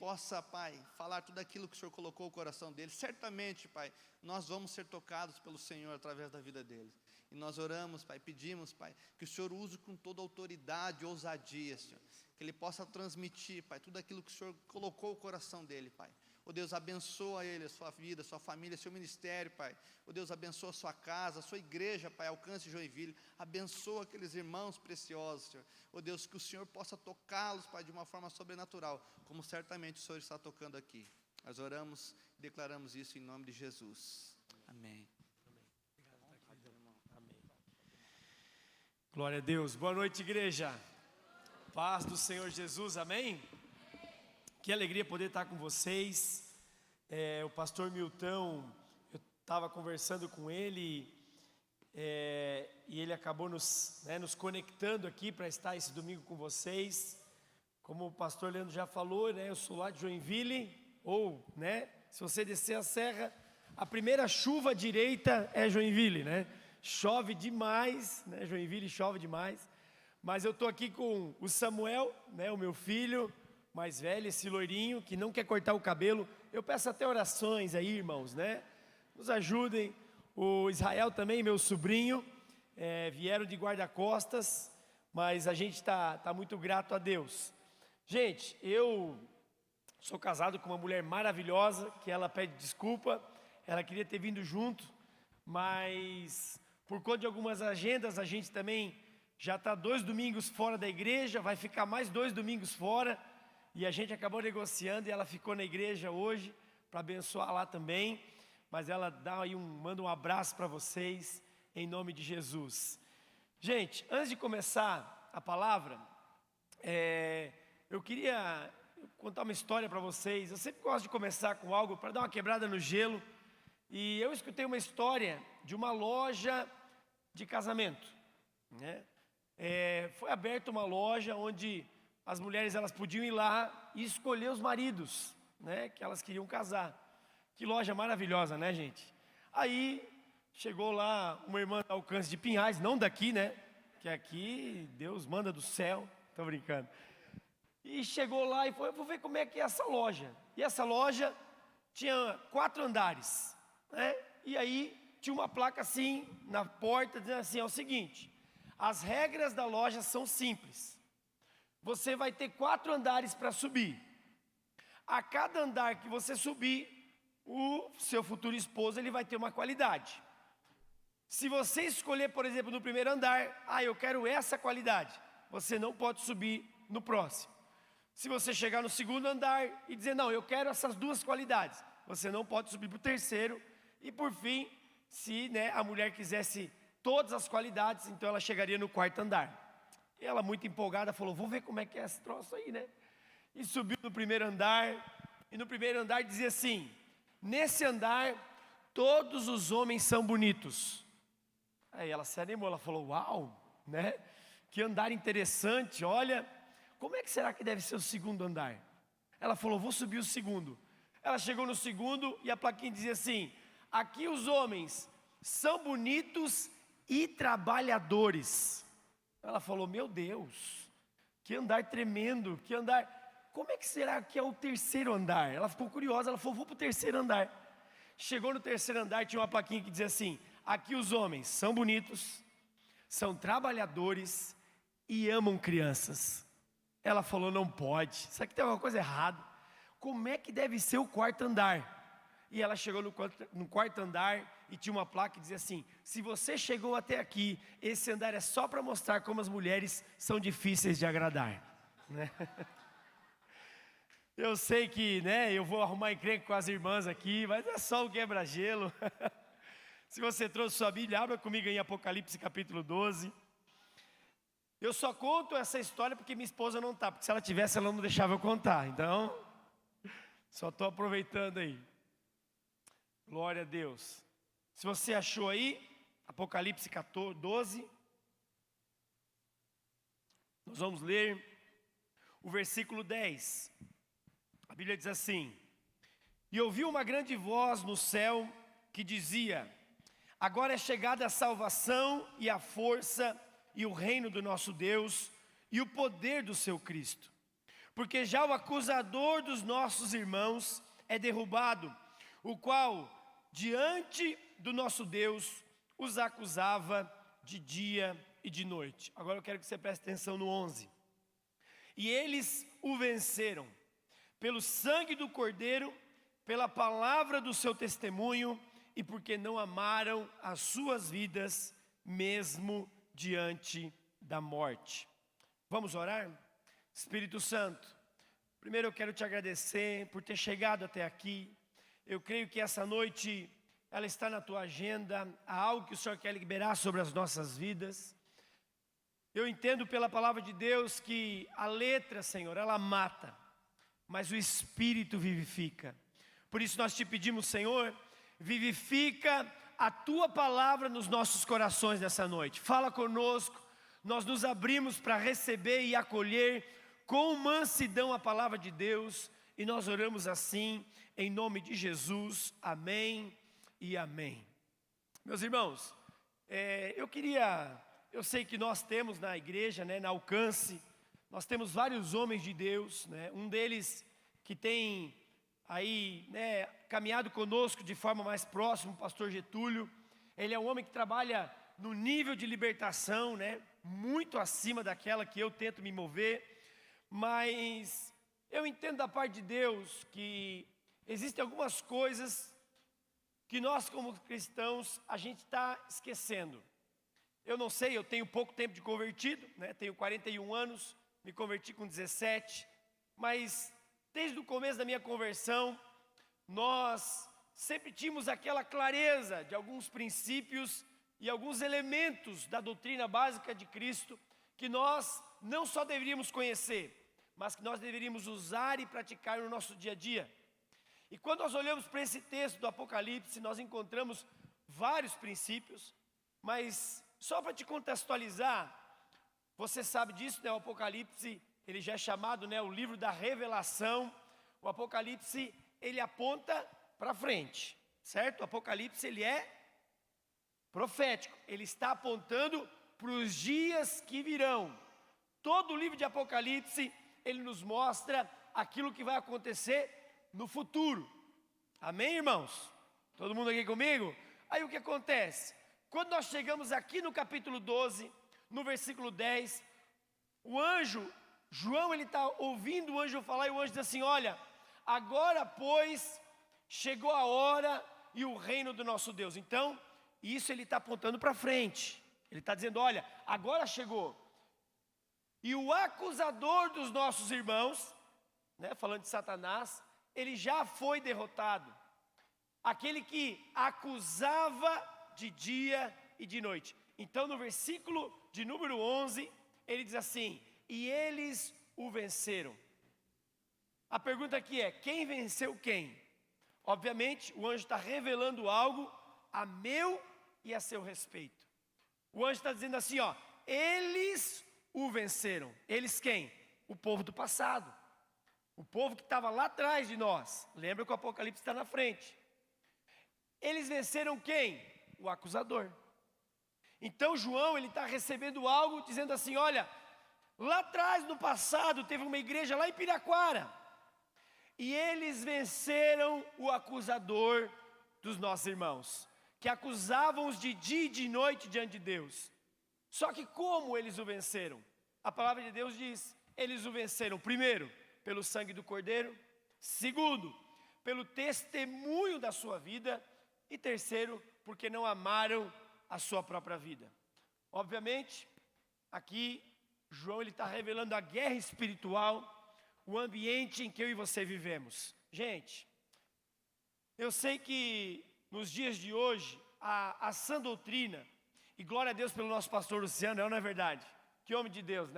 possa, Pai, falar tudo aquilo que o Senhor colocou no coração dele. Certamente, Pai, nós vamos ser tocados pelo Senhor através da vida dele. E nós oramos, Pai, pedimos, Pai, que o Senhor use com toda outoridade e ousadia, Senhor, que ele possa transmitir, Pai, tudo aquilo que o Senhor colocou no coração dele, Pai. Ó Deus, abençoa ele, a sua vida, a sua família, seu ministério, Pai. Ó Deus, abençoa a sua casa, a sua igreja, Pai, alcance Joinville. Abençoa aqueles irmãos preciosos, Senhor. Ó Deus, que o Senhor possa tocá-los, Pai, de uma forma sobrenatural, como certamente o Senhor está tocando aqui. Nós oramos e declaramos isso em nome de Jesus. Amém. Amém. Glória a Deus. Boa noite, igreja. Paz do Senhor Jesus, amém? Que alegria poder estar com vocês. O pastor Milton, eu estava conversando com ele e ele acabou nos conectando aqui para estar esse domingo com vocês. Como o pastor Leandro já falou, né, eu sou lá de Joinville, se você descer a serra, a primeira chuva direita é Joinville, né? Chove demais, né? Joinville chove demais. Mas eu estou aqui com o Samuel, né, o meu filho mais velho, esse loirinho, que não quer cortar o cabelo. Eu peço até orações aí, irmãos, né? Nos ajudem. O Israel também, meu sobrinho, vieram de guarda-costas, mas a gente está muito grato a Deus. Gente, eu sou casado com uma mulher maravilhosa, que ela pede desculpa, ela queria ter vindo junto, mas por conta de algumas agendas, a gente também já está 2 domingos fora da igreja, vai ficar mais 2 domingos fora, e a gente acabou negociando e ela ficou na igreja hoje para abençoar lá também. Mas ela manda um abraço para vocês em nome de Jesus. Gente, antes de começar a palavra, eu queria contar uma história para vocês. Eu sempre gosto de começar com algo para dar uma quebrada no gelo. E eu escutei uma história de uma loja de casamento, né? Foi aberta uma loja onde as mulheres elas podiam ir lá e escolher os maridos, né, que elas queriam casar. Que loja maravilhosa, né, gente? Aí chegou lá uma irmã do Alcance de Pinhais, não daqui, né? Que aqui Deus manda do céu, tô brincando. E chegou lá e foi, vou ver como é que é essa loja. E essa loja tinha 4 andares, né? E aí tinha uma placa assim na porta dizendo assim: é o seguinte, as regras da loja são simples. Você vai ter 4 andares para subir. A cada andar que você subir, o seu futuro esposo ele vai ter uma qualidade. Se você escolher, por exemplo, no primeiro andar, eu quero essa qualidade, você não pode subir no próximo. Se você chegar no segundo andar e dizer, não, eu quero essas 2 qualidades, você não pode subir para o terceiro. E por fim, se a mulher quisesse todas as qualidades, então ela chegaria no 4º andar. E ela muito empolgada falou, vou ver como é que é esse troço aí, né? E subiu no primeiro andar, e no primeiro andar dizia assim, nesse andar todos os homens são bonitos. Aí ela se animou, ela falou, uau, né? Que andar interessante, olha, como é que será que deve ser o segundo andar? Ela falou, vou subir o segundo. Ela chegou no segundo e a plaquinha dizia assim, aqui os homens são bonitos e trabalhadores. Ela falou, meu Deus, que andar tremendo, que andar, como é que será que é o terceiro andar? Ela ficou curiosa, ela falou, vou para o terceiro andar. Chegou no terceiro andar, tinha uma plaquinha que dizia assim, aqui os homens são bonitos, são trabalhadores e amam crianças. Ela falou, não pode, isso aqui tem alguma coisa errada. Como é que deve ser o 4º andar? E ela chegou no 4º andar e tinha uma placa que dizia assim, se você chegou até aqui, esse andar é só para mostrar como as mulheres são difíceis de agradar, né? Eu sei que, eu vou arrumar encrenca com as irmãs aqui, mas é só o quebra-gelo. Se você trouxe sua Bíblia, abra comigo em Apocalipse capítulo 12. Eu só conto essa história porque minha esposa não está, porque se ela tivesse ela não deixava eu contar, então só estou aproveitando aí. Glória a Deus. Se você achou aí, Apocalipse 12, nós vamos ler o versículo 10. A Bíblia diz assim, e ouvi uma grande voz no céu que dizia, agora é chegada a salvação e a força e o reino do nosso Deus e o poder do seu Cristo. porque já o acusador dos nossos irmãos é derrubado, o qual, diante do nosso Deus, os acusava de dia e de noite. Agora eu quero que você preste atenção no 11. E eles o venceram, pelo sangue do Cordeiro, pela palavra do seu testemunho, e porque não amaram as suas vidas, mesmo diante da morte. Vamos orar? Espírito Santo, primeiro eu quero te agradecer por ter chegado até aqui. Eu creio que essa noite ela está na tua agenda, há algo que o Senhor quer liberar sobre as nossas vidas. Eu entendo pela palavra de Deus que a letra, Senhor, ela mata, mas o Espírito vivifica. Por isso nós te pedimos, Senhor, vivifica a tua palavra nos nossos corações nessa noite. Fala conosco, nós nos abrimos para receber e acolher com mansidão a palavra de Deus, e nós oramos assim, em nome de Jesus, amém e amém. Meus irmãos, eu sei que nós temos na igreja, na Alcance, nós temos vários homens de Deus, um deles que tem aí, caminhado conosco de forma mais próxima, o pastor Getúlio. Ele é um homem que trabalha no nível de libertação, muito acima daquela que eu tento me mover. Mas eu entendo da parte de Deus que existem algumas coisas que nós como cristãos a gente está esquecendo. Eu não sei, eu tenho pouco tempo de convertido, tenho 41 anos, me converti com 17, mas desde o começo da minha conversão, nós sempre tínhamos aquela clareza de alguns princípios e alguns elementos da doutrina básica de Cristo que nós não só deveríamos conhecer, mas que nós deveríamos usar e praticar no nosso dia a dia. E quando nós olhamos para esse texto do Apocalipse, nós encontramos vários princípios, mas só para te contextualizar, você sabe disso, o Apocalipse, ele já é chamado, o livro da revelação. O Apocalipse, ele aponta para frente, certo? O Apocalipse, ele é profético, ele está apontando para os dias que virão. Todo o livro de Apocalipse, ele nos mostra aquilo que vai acontecer no futuro. Amém, irmãos? Todo mundo aqui comigo? Aí o que acontece? Quando nós chegamos aqui no capítulo 12, no versículo 10, o anjo, João, ele está ouvindo o anjo falar, e o anjo diz assim: olha, agora pois chegou a hora e o reino do nosso Deus. Então, isso ele está apontando para frente. Ele está dizendo, olha, agora chegou. E o acusador dos nossos irmãos, falando de Satanás, ele já foi derrotado. Aquele que acusava de dia e de noite. Então no versículo de número 11, ele diz assim: e eles o venceram. A pergunta aqui é, quem venceu quem? Obviamente o anjo está revelando algo a meu e a seu respeito. O anjo está dizendo assim, eles o venceram. Eles quem? O povo do passado. O povo que estava lá atrás de nós. Lembra que o Apocalipse está na frente. Eles venceram quem? O acusador. Então João, ele está recebendo algo, dizendo assim, olha, lá atrás no passado teve uma igreja lá em Piraquara. E eles venceram o acusador dos nossos irmãos, que acusavam-os de dia e de noite diante de Deus. Só que como eles o venceram? A palavra de Deus diz, eles o venceram, primeiro, pelo sangue do Cordeiro, segundo, pelo testemunho da sua vida, e terceiro, porque não amaram a sua própria vida. Obviamente, aqui, João está revelando a guerra espiritual, o ambiente em que eu e você vivemos. Gente, eu sei que nos dias de hoje, a sã doutrina, e glória a Deus pelo nosso pastor Luciano, não é verdade? Que homem de Deus,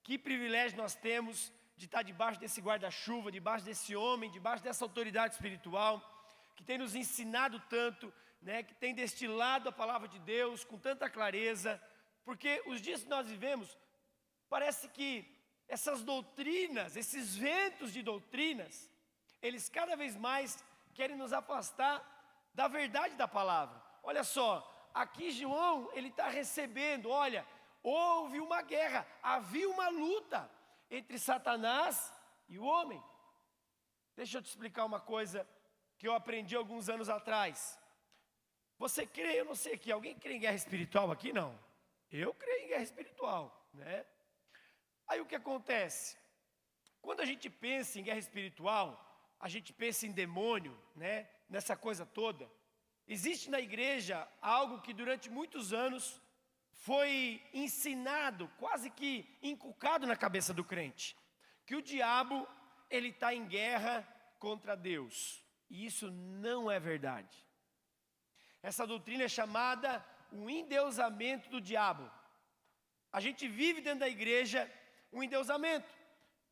Que privilégio nós temos de estar debaixo desse guarda-chuva, debaixo desse homem, debaixo dessa autoridade espiritual, que tem nos ensinado tanto, que tem destilado a palavra de Deus com tanta clareza, porque os dias que nós vivemos, parece que essas doutrinas, esses ventos de doutrinas, eles cada vez mais querem nos afastar da verdade da palavra. Olha só, aqui João, ele está recebendo, olha, houve uma guerra, havia uma luta entre Satanás e o homem. Deixa eu te explicar uma coisa que eu aprendi alguns anos atrás. Você crê, eu não sei aqui, alguém crê em guerra espiritual aqui? Não. Eu creio em guerra espiritual, né? Aí o que acontece? Quando a gente pensa em guerra espiritual, a gente pensa em demônio, né? Nessa coisa toda. Existe na igreja algo que durante muitos anos foi ensinado, quase que inculcado na cabeça do crente. Que o diabo, ele está em guerra contra Deus. E isso não é verdade. Essa doutrina é chamada o endeusamento do diabo. A gente vive dentro da igreja um endeusamento.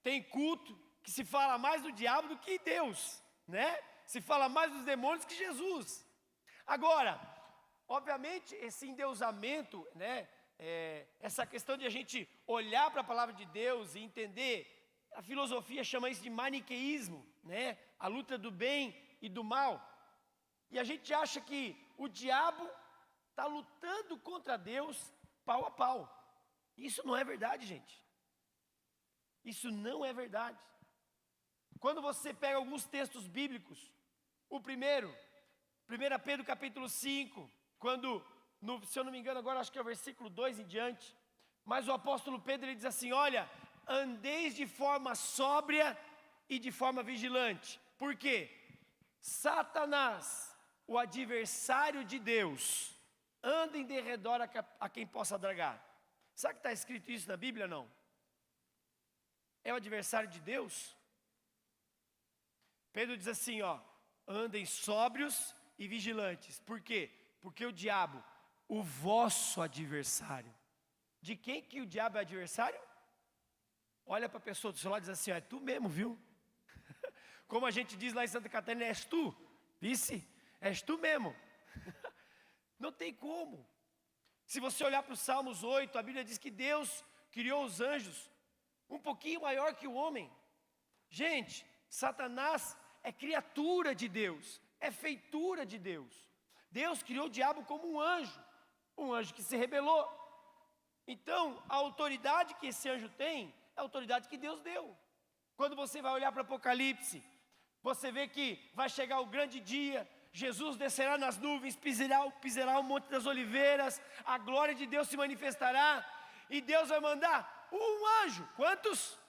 Tem culto que se fala mais do diabo do que Deus, né? Se fala mais dos demônios que Jesus. Agora, obviamente, esse endeusamento, né? Essa questão de a gente olhar para a palavra de Deus e entender, a filosofia chama isso de maniqueísmo, né? A luta do bem e do mal. E a gente acha que o diabo está lutando contra Deus pau a pau. Isso não é verdade, gente. Isso não é verdade. Quando você pega alguns textos bíblicos, o primeiro, 1 Pedro capítulo 5, quando, se eu não me engano agora, acho que é o versículo 2 em diante, mas o apóstolo Pedro ele diz assim, olha, andeis de forma sóbria e de forma vigilante. Por quê? Satanás, o adversário de Deus, anda em derredor a quem possa dragar. Sabe que está escrito isso na Bíblia, não? É o adversário de Deus? Pedro diz assim, ó, andem sóbrios e vigilantes. Por quê? Porque o diabo, o vosso adversário. De quem que o diabo é adversário? Olha para a pessoa do seu lado e diz assim, ó, é tu mesmo, viu? Como a gente diz lá em Santa Catarina, és tu, vice? És tu mesmo. Não tem como. Se você olhar para os Salmos 8, a Bíblia diz que Deus criou os anjos um pouquinho maior que o homem. Gente, Satanás é criatura de Deus, é feitura de Deus. Deus criou o diabo como um anjo que se rebelou. Então, a autoridade que esse anjo tem, é a autoridade que Deus deu. Quando você vai olhar para Apocalipse, você vê que vai chegar o grande dia, Jesus descerá nas nuvens, pisará o Monte das Oliveiras, a glória de Deus se manifestará, e Deus vai mandar um anjo. Quantos?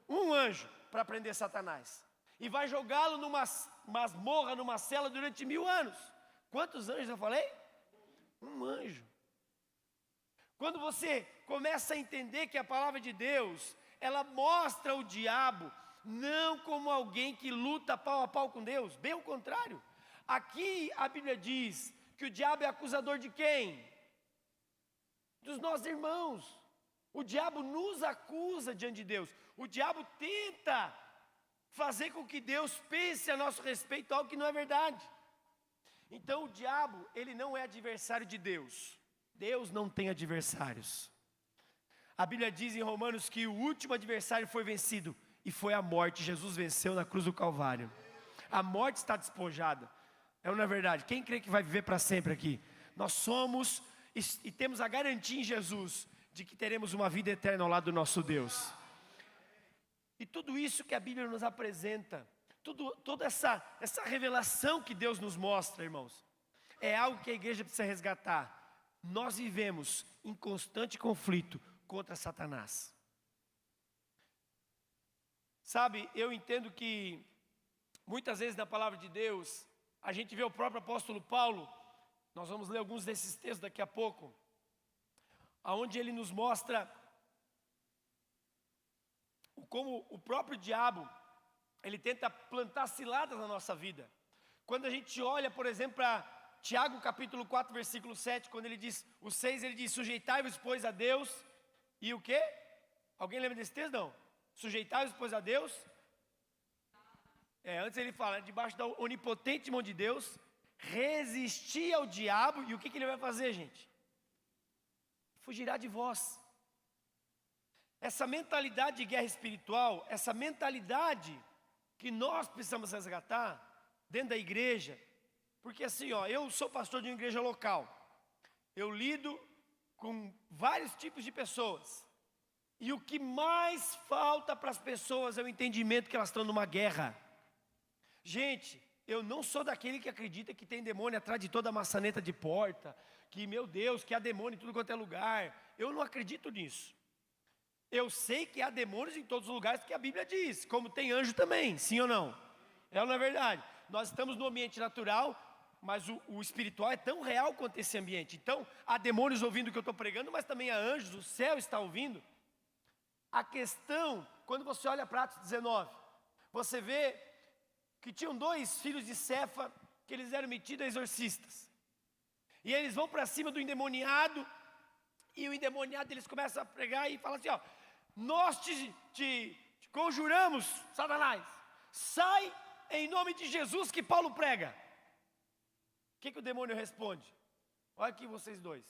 Um anjo para prender Satanás. E vai jogá-lo numa masmorra, numa cela durante 1000 anos. Quantos anjos eu falei? Um anjo. Quando você começa a entender que a palavra de Deus, ela mostra o diabo não como alguém que luta pau a pau com Deus, bem ao contrário. Aqui a Bíblia diz que o diabo é acusador de quem? Dos nossos irmãos. O diabo nos acusa diante de Deus. O diabo tenta fazer com que Deus pense a nosso respeito algo que não é verdade. Então o diabo, ele não é adversário de Deus. Deus não tem adversários. A Bíblia diz em Romanos que o último adversário foi vencido, e foi a morte. Jesus venceu na cruz do Calvário. A morte está despojada. É ou não é verdade? Quem crê que vai viver para sempre aqui? Nós somos e temos a garantia em Jesus de que teremos uma vida eterna ao lado do nosso Deus. E tudo isso que a Bíblia nos apresenta, toda essa revelação que Deus nos mostra, irmãos, é algo que a igreja precisa resgatar. Nós vivemos em constante conflito contra Satanás. Sabe, eu entendo que muitas vezes na palavra de Deus, a gente vê o próprio apóstolo Paulo, nós vamos ler alguns desses textos daqui a pouco, onde ele nos mostra como o próprio diabo, ele tenta plantar ciladas na nossa vida. Quando a gente olha, por exemplo, para Tiago capítulo 4, versículo 7, quando ele diz, o 6 ele diz, sujeitai-vos, pois, a Deus, e o quê? Alguém lembra desse texto? Não. Sujeitai-vos, pois, a Deus. Antes ele fala, debaixo da onipotente mão de Deus, resistir ao diabo, e o que ele vai fazer, gente? Fugirá de vós. Essa mentalidade de guerra espiritual, essa mentalidade que nós precisamos resgatar dentro da igreja, porque assim, ó, eu sou pastor de uma igreja local, eu lido com vários tipos de pessoas, E o que mais falta para as pessoas é o entendimento que elas estão numa guerra. Gente, eu não sou daquele que acredita que tem demônio atrás de toda a maçaneta de porta, que, meu Deus, que há demônio em tudo quanto é lugar. Eu não acredito nisso. Eu sei que há demônios em todos os lugares que a Bíblia diz, como tem anjo também, sim ou não? É ou não é verdade? Nós estamos no ambiente natural, mas o espiritual é tão real quanto esse ambiente. Então, há demônios ouvindo o que eu estou pregando, mas também há anjos, o céu está ouvindo. A questão, quando você olha para Atos 19, você vê que tinham 2 filhos de Cefa, que eles eram metidos a exorcistas. E eles vão para cima do endemoniado, e o endemoniado eles começam a pregar e falam assim, ó, nós te conjuramos, Satanás, sai em nome de Jesus que Paulo prega. O que o demônio responde? Olha aqui vocês dois.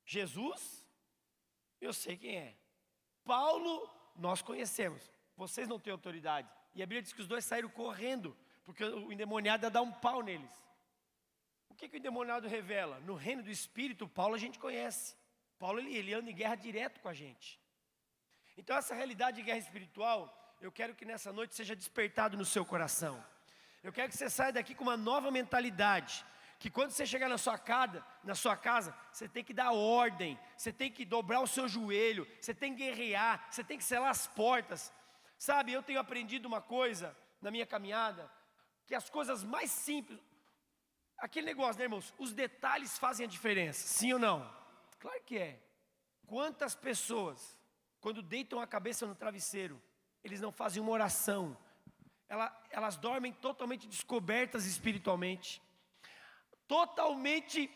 Jesus, eu sei quem é. Paulo, nós conhecemos. Vocês não têm autoridade. E a Bíblia diz que os dois saíram correndo, porque o endemoniado ia dar um pau neles. O que o endemoniado revela? No reino do Espírito, Paulo a gente conhece. Paulo ele anda em guerra direto com a gente. Então essa realidade de guerra espiritual, eu quero que nessa noite seja despertado no seu coração. Eu quero que você saia daqui com uma nova mentalidade. Que quando você chegar na sua casa, você tem que dar ordem, você tem que dobrar o seu joelho, você tem que guerrear, você tem que selar as portas. Sabe, eu tenho aprendido uma coisa na minha caminhada, que as coisas mais simples, aquele negócio, né, irmãos, os detalhes fazem a diferença, sim ou não? Claro que é. Quantas pessoas, quando deitam a cabeça no travesseiro, eles não fazem uma oração, elas dormem totalmente descobertas espiritualmente, totalmente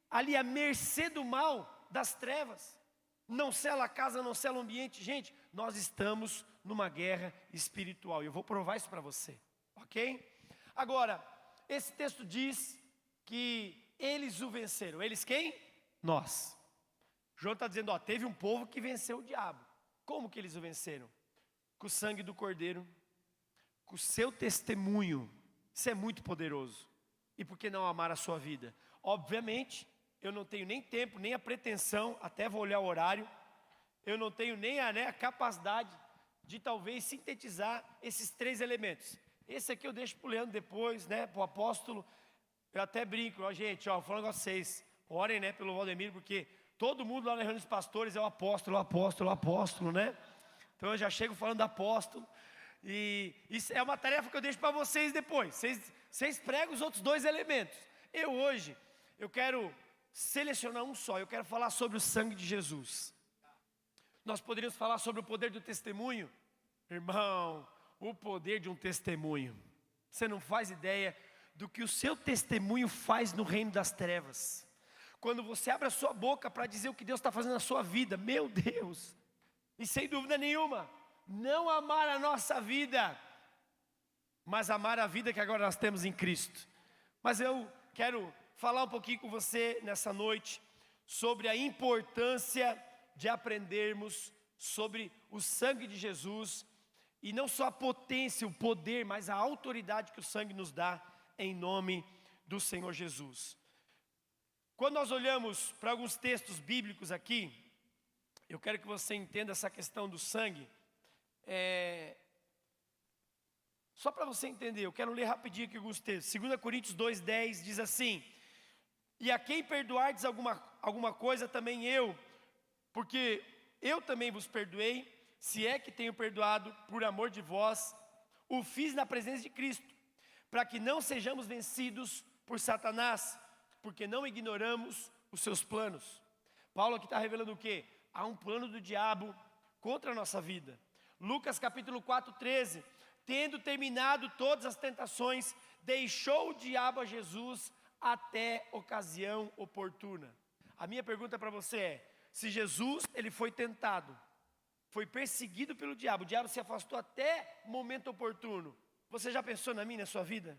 ali à mercê do mal, das trevas, não sela a casa, não sela o ambiente. Gente, nós estamos numa guerra espiritual, e eu vou provar isso para você, ok? Agora, esse texto diz que eles o venceram. Eles quem? Nós. João está dizendo, ó, teve um povo que venceu o diabo. Como que eles o venceram? Com o sangue do Cordeiro, com o seu testemunho. Isso é muito poderoso. E por que não amar a sua vida? Obviamente, eu não tenho nem tempo, nem a pretensão, até vou olhar o horário, eu não tenho nem a capacidade de talvez sintetizar esses 3 elementos. Esse aqui eu deixo para o Leandro depois, né, para o apóstolo. Eu até brinco, ó, gente, ó, vou falar um negócio pra vocês, orem, né, pelo Valdemiro, porque todo mundo lá na reunião dos pastores é o apóstolo, né? Então eu já chego falando do apóstolo, e isso é uma tarefa que eu deixo para vocês depois. Vocês pregam os outros 2 elementos. Hoje, eu quero selecionar um só, eu quero falar sobre o sangue de Jesus. Nós poderíamos falar sobre o poder do testemunho. Irmão, o poder de um testemunho. Você não faz ideia do que o seu testemunho faz no reino das trevas. Quando você abre a sua boca para dizer o que Deus está fazendo na sua vida, meu Deus. E sem dúvida nenhuma, não amar a nossa vida, mas amar a vida que agora nós temos em Cristo. Mas eu quero falar um pouquinho com você nessa noite sobre a importância de aprendermos sobre o sangue de Jesus, e não só a potência, o poder, mas a autoridade que o sangue nos dá, em nome do Senhor Jesus. Quando nós olhamos para alguns textos bíblicos aqui, eu quero que você entenda essa questão do sangue. Só para você entender, eu quero ler rapidinho aqui alguns textos. 2 Coríntios 2:10 diz assim: e a quem perdoardes alguma coisa, também eu, porque eu também vos perdoei, se é que tenho perdoado por amor de vós, o fiz na presença de Cristo, para que não sejamos vencidos por Satanás, porque não ignoramos os seus planos. Paulo aqui está revelando o quê? Há um plano do diabo contra a nossa vida. Lucas capítulo 4:13, tendo terminado todas as tentações, deixou o diabo a Jesus até ocasião oportuna. A minha pergunta para você é: se Jesus ele foi tentado, foi perseguido pelo diabo, o diabo se afastou até momento oportuno, você já pensou na minha, na sua vida?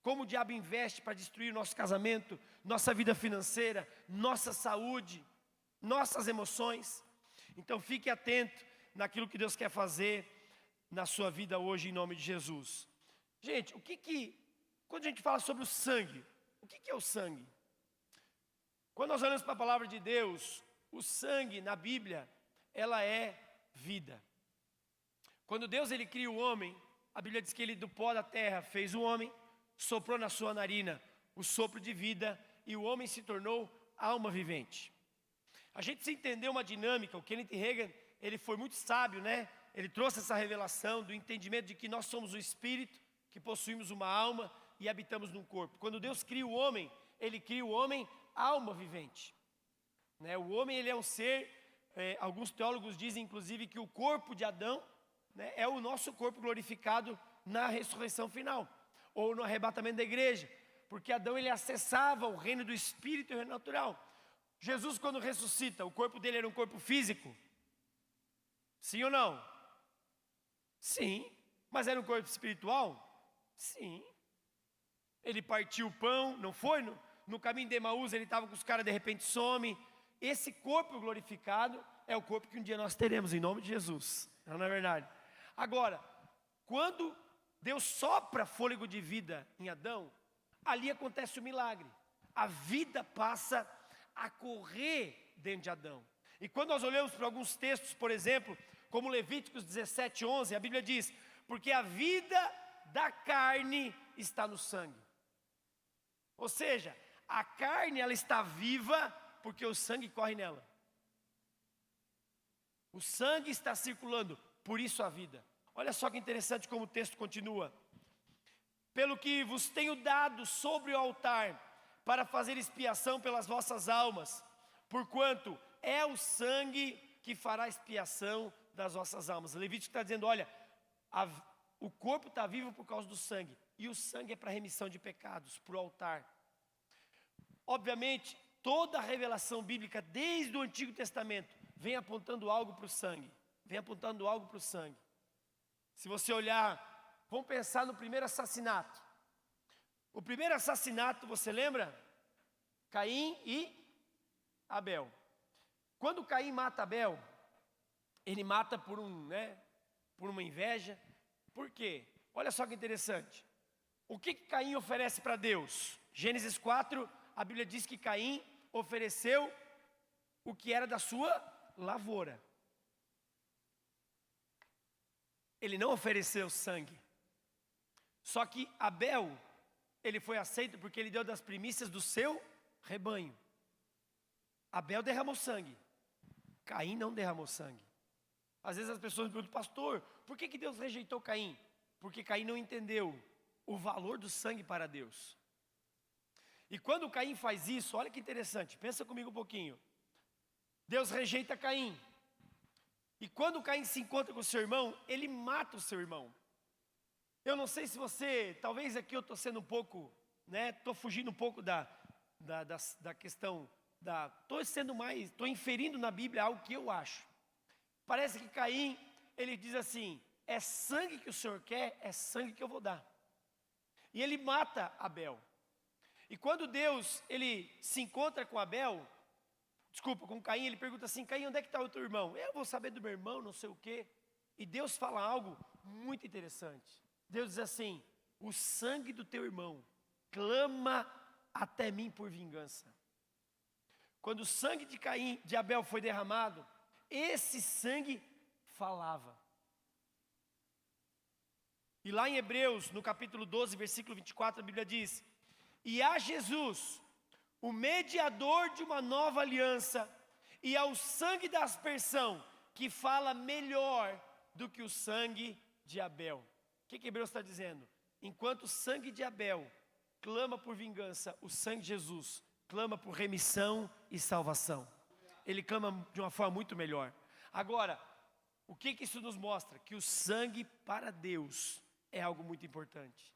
Como o diabo investe para destruir nosso casamento, nossa vida financeira, nossa saúde, nossas emoções? Então fique atento naquilo que Deus quer fazer na sua vida hoje, em nome de Jesus. Gente, quando a gente fala sobre o sangue, o que é o sangue? Quando nós olhamos para a palavra de Deus, o sangue na Bíblia ela é vida. Quando Deus ele cria o homem, a Bíblia diz que ele do pó da terra fez o homem, soprou na sua narina o sopro de vida e o homem se tornou alma vivente. A gente se entendeu uma dinâmica, o Kenneth Hagin, ele foi muito sábio, né? Ele trouxe essa revelação do entendimento de que nós somos o espírito, que possuímos uma alma e habitamos num corpo. Quando Deus cria o homem, ele cria o homem alma vivente. Né? O homem ele é um ser, alguns teólogos dizem inclusive que o corpo de Adão, né, é o nosso corpo glorificado na ressurreição final, ou no arrebatamento da igreja, porque Adão ele acessava o reino do espírito e o reino natural. Jesus quando ressuscita, o corpo dele era um corpo físico? Sim ou não? Sim. Mas era um corpo espiritual? Sim. Ele partiu o pão, não foi? No caminho de Emaús ele estava com os caras, de repente some. Esse corpo glorificado é o corpo que um dia nós teremos, em nome de Jesus. Não é verdade? Agora, quando Deus sopra fôlego de vida em Adão, ali acontece o milagre. A vida passa a correr dentro de Adão. E quando nós olhamos para alguns textos, por exemplo, como Levíticos 17:11, a Bíblia diz: porque a vida da carne está no sangue. Ou seja, a carne ela está viva porque o sangue corre nela. O sangue está circulando, por isso a vida. Olha só que interessante como o texto continua. Pelo que vos tenho dado sobre o altar, para fazer expiação pelas vossas almas, porquanto é o sangue que fará expiação das vossas almas. Levítico está dizendo, olha, o corpo está vivo por causa do sangue, e o sangue é para remissão de pecados, para o altar. Obviamente, toda a revelação bíblica, desde o Antigo Testamento, vem apontando algo para o sangue, vem apontando algo para o sangue. Se você olhar, vamos pensar no primeiro assassinato. O primeiro assassinato, você lembra? Caim e Abel. Quando Caim mata Abel, ele mata por uma inveja. Por quê? Olha só que interessante. O que Caim oferece para Deus? Gênesis 4, a Bíblia diz que Caim ofereceu o que era da sua lavoura. Ele não ofereceu sangue. Só que Abel, ele foi aceito porque ele deu das primícias do seu rebanho. Abel derramou sangue. Caim não derramou sangue. Às vezes as pessoas me perguntam, pastor, por que Deus rejeitou Caim? Porque Caim não entendeu o valor do sangue para Deus. E quando Caim faz isso, olha que interessante, pensa comigo um pouquinho. Deus rejeita Caim. E quando Caim se encontra com o seu irmão, ele mata o seu irmão. Eu não sei se você, talvez aqui eu estou sendo um pouco, estou fugindo um pouco da questão, estou inferindo na Bíblia algo que eu acho. Parece que Caim, ele diz assim, é sangue que o Senhor quer, é sangue que eu vou dar. E ele mata Abel. E quando Deus, ele se encontra com com Caim, ele pergunta assim, Caim, onde é que está o teu irmão? Eu vou saber do meu irmão, não sei o quê. E Deus fala algo muito interessante. Deus diz assim, o sangue do teu irmão clama até mim por vingança. Quando o sangue de Abel foi derramado, esse sangue falava. E lá em Hebreus, no capítulo 12, versículo 24, a Bíblia diz, e a Jesus, o mediador de uma nova aliança, e ao sangue da aspersão, que fala melhor do que o sangue de Abel. O que Hebreus está dizendo? Enquanto o sangue de Abel clama por vingança, o sangue de Jesus clama por remissão e salvação. Ele clama de uma forma muito melhor. Agora, o que isso nos mostra? Que o sangue para Deus é algo muito importante.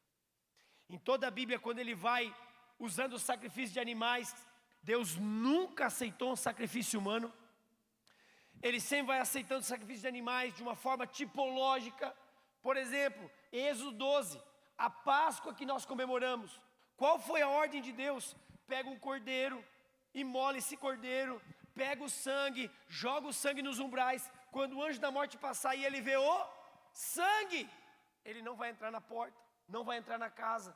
Em toda a Bíblia, quando ele vai usando o sacrifício de animais, Deus nunca aceitou um sacrifício humano. Ele sempre vai aceitando o sacrifício de animais de uma forma tipológica. Por exemplo, Êxodo 12, a Páscoa que nós comemoramos. Qual foi a ordem de Deus? Pega um cordeiro, imola esse cordeiro, pega o sangue, joga o sangue nos umbrais. Quando o anjo da morte passar e ele vê o sangue, ele não vai entrar na porta, não vai entrar na casa.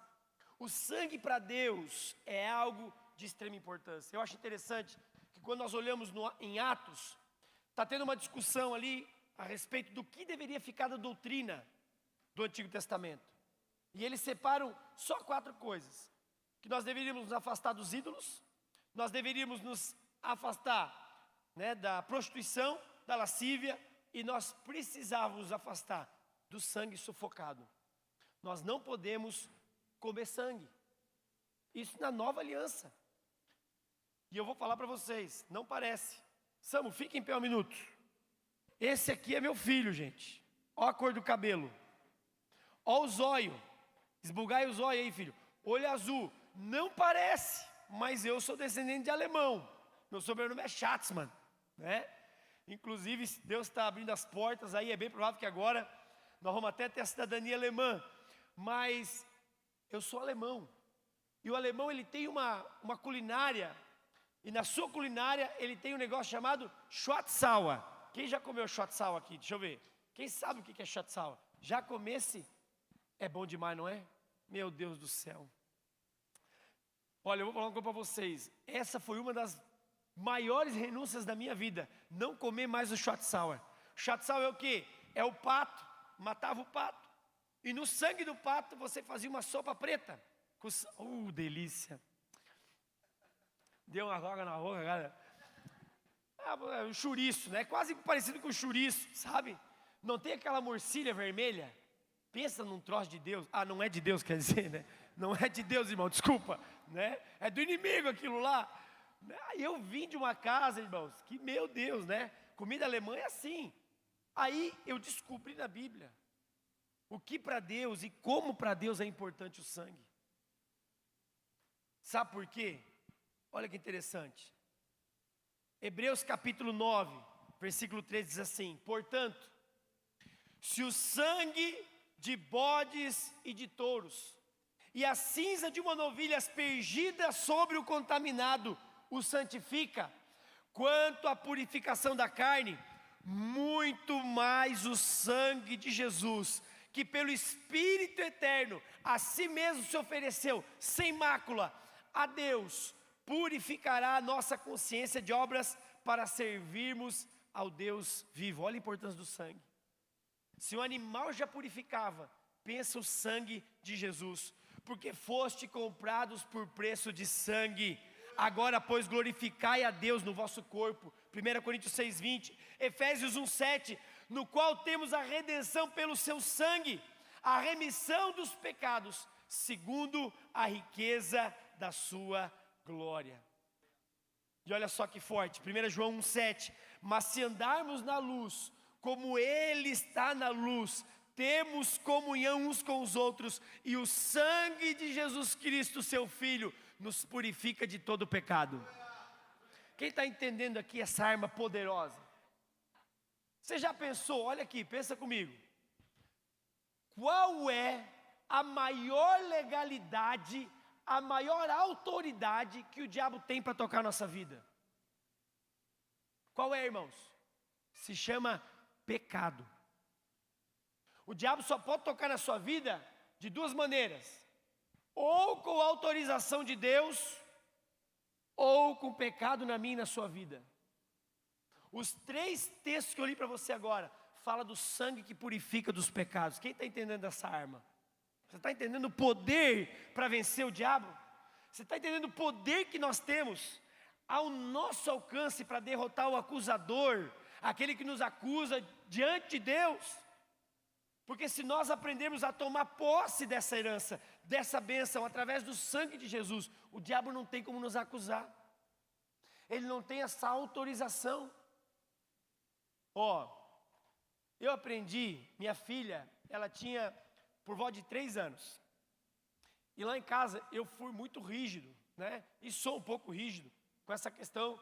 O sangue para Deus é algo de extrema importância. Eu acho interessante que quando nós olhamos em Atos, está tendo uma discussão ali a respeito do que deveria ficar da doutrina do Antigo Testamento. E eles separam só 4 coisas: que nós deveríamos nos afastar dos ídolos, nós deveríamos nos afastar, né, da prostituição, da lascívia, e nós precisávamos nos afastar do sangue sufocado. Nós não podemos comer sangue. Isso na nova aliança. E eu vou falar para vocês, não parece. Samu, fica em pé um minuto. Esse aqui é meu filho, gente. Ó a cor do cabelo. Ó o zóio. Esbugai o zóio aí, filho. Olho azul. Não parece, mas eu sou descendente de alemão. Meu sobrenome é Schatzmann, né? Inclusive, Deus está abrindo as portas aí, é bem provável que agora nós vamos até ter a cidadania alemã. Mas eu sou alemão. E o alemão, ele tem uma culinária, e na sua culinária ele tem um negócio chamado Schwarzsauer. Quem já comeu Schwarzsauer aqui? Deixa eu ver. Quem sabe o que é Schwarzsauer? Já comesse? É bom demais, não é? Meu Deus do céu. Olha, eu vou falar uma coisa para vocês. Essa foi uma das maiores renúncias da minha vida. Não comer mais o Schwarzsauer. Schwarzsauer é o quê? É o pato. Matava o pato. E no sangue do pato você fazia uma sopa preta. Delícia. Deu uma roga na boca, cara. O chouriço, né? Quase parecido com o chouriço, sabe? Não tem aquela morcilha vermelha? Pensa num troço de Deus. Ah, não é de Deus, quer dizer, né? Não é de Deus, irmão, desculpa, né? É do inimigo aquilo lá. Aí eu vim de uma casa, irmãos, que, meu Deus, né? Comida alemã é assim. Aí eu descobri na Bíblia o que para Deus e como para Deus é importante o sangue. Sabe por quê? Olha que interessante. Hebreus capítulo 9, versículo 3 diz assim: portanto, se o sangue de bodes e de touros e a cinza de uma novilha aspergida sobre o contaminado o santifica, quanto à purificação da carne, muito mais o sangue de Jesus, que pelo Espírito eterno a si mesmo se ofereceu sem mácula a Deus, purificará a nossa consciência de obras para servirmos ao Deus vivo. Olha a importância do sangue. Se o animal já purificava, pensa o sangue de Jesus, porque foste comprados por preço de sangue. Agora, pois, glorificai a Deus no vosso corpo. 1 Coríntios 6:20, Efésios 1:7, no qual temos a redenção pelo seu sangue, a remissão dos pecados, segundo a riqueza da sua glória. E olha só que forte, 1 João 1:7, mas se andarmos na luz, como Ele está na luz, temos comunhão uns com os outros, e o sangue de Jesus Cristo, seu Filho, nos purifica de todo pecado. Quem está entendendo aqui essa arma poderosa? Você já pensou, olha aqui, pensa comigo. Qual é a maior legalidade, a maior autoridade que o diabo tem para tocar nossa vida? Qual é, irmãos? Se chama pecado. O diabo só pode tocar na sua vida de 2 maneiras: ou com a autorização de Deus, ou com pecado na minha e na sua vida. Os 3 textos que eu li para você agora fala do sangue que purifica dos pecados. Quem está entendendo essa arma? Você está entendendo o poder para vencer o diabo? Você está entendendo o poder que nós temos ao nosso alcance para derrotar o acusador, aquele que nos acusa diante de Deus? Porque se nós aprendermos a tomar posse dessa herança, dessa bênção, através do sangue de Jesus, o diabo não tem como nos acusar. Ele não tem essa autorização. Eu aprendi, minha filha, ela tinha por volta de 3 anos. E lá em casa eu fui muito rígido, né? E sou um pouco rígido com essa questão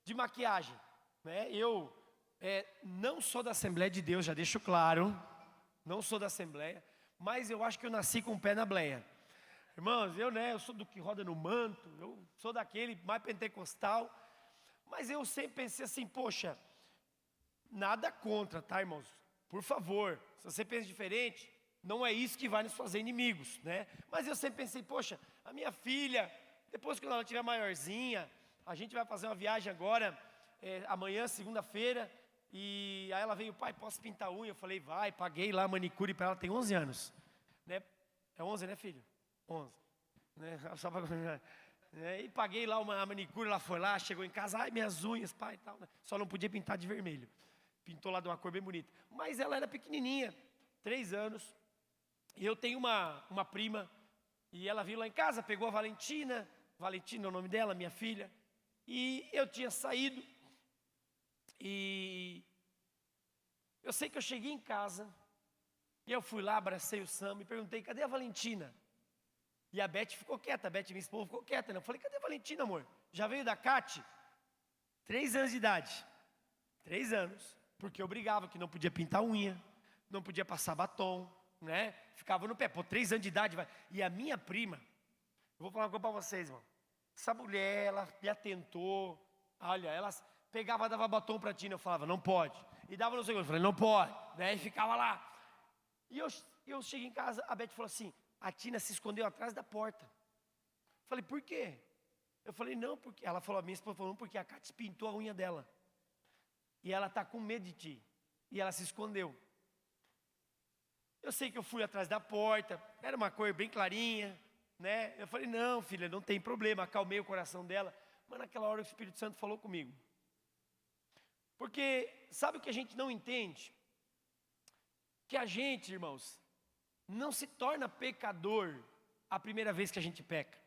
de maquiagem, né? Eu não sou da Assembleia de Deus, já deixo claro. Não sou da Assembleia, mas eu acho que eu nasci com o pé na bleia. Irmãos, eu sou do que roda no manto, eu sou daquele mais pentecostal, mas eu sempre pensei assim, poxa, nada contra, tá, irmãos? Por favor, se você pensa diferente, não é isso que vai nos fazer inimigos, né? Mas eu sempre pensei, poxa, a minha filha, depois que ela estiver maiorzinha, a gente vai fazer uma viagem agora, amanhã, segunda-feira, E aí ela veio, pai, posso pintar a unha? Eu falei, vai, paguei lá a manicure para ela, tem 11 anos. Né? É 11, né, filho? 11. Né? Só pra... E paguei lá a manicure, ela foi lá, chegou em casa, ai, minhas unhas, pai, e tal. Né? Só não podia pintar de vermelho. Pintou lá de uma cor bem bonita. Mas ela era pequenininha, 3 anos. E eu tenho uma prima, e ela veio lá em casa, pegou a Valentina é o nome dela, minha filha. E eu tinha saído, e eu sei que eu cheguei em casa, e eu fui lá, abracei o Sam e perguntei, cadê a Valentina? E a Beth ficou quieta, a Beth, minha esposa, ficou quieta. Né? Eu falei, cadê a Valentina, amor? Já veio da Cate? 3 anos de idade. 3 anos, porque eu brigava que não podia pintar unha, não podia passar batom, né? Ficava no pé, 3 anos de idade, vai. E a minha prima, eu vou falar uma coisa para vocês, irmão. Essa mulher, ela me atentou, olha, ela pegava, dava batom para a Tina, eu falava, não pode. E dava no segundo, eu falei, não pode, né? E ficava lá. E eu cheguei em casa, a Beth falou assim, a Tina se escondeu atrás da porta. Eu falei, por quê? Eu falei, não, porque... Ela falou, a minha esposa falou, não, porque a Cátia pintou a unha dela. E ela está com medo de ti. E ela se escondeu. Eu sei que eu fui atrás da porta, era uma cor bem clarinha, né? Eu falei, não, filha, não tem problema, acalmei o coração dela. Mas naquela hora o Espírito Santo falou comigo. Porque, sabe o que a gente não entende? Que a gente, irmãos, não se torna pecador a primeira vez que a gente peca.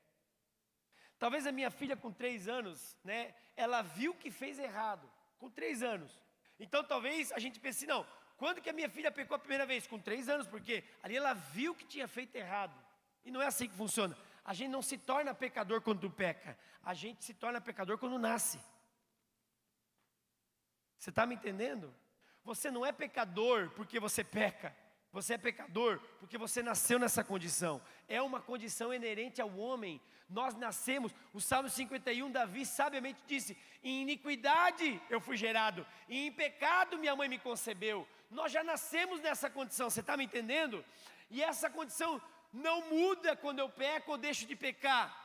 Talvez a minha filha com 3 anos, né? Ela viu que fez errado, com 3 anos. Então talvez a gente pense, não, quando que a minha filha pecou a primeira vez? Com 3 anos, porque ali ela viu que tinha feito errado. E não é assim que funciona. A gente não se torna pecador quando peca. A gente se torna pecador quando nasce. Você está me entendendo? Você não é pecador porque você peca. Você é pecador porque você nasceu nessa condição. É uma condição inerente ao homem. Nós nascemos, o Salmo 51, Davi sabiamente disse, em iniquidade eu fui gerado, e em pecado minha mãe me concebeu. Nós já nascemos nessa condição, você está me entendendo? E essa condição não muda quando eu peco ou deixo de pecar,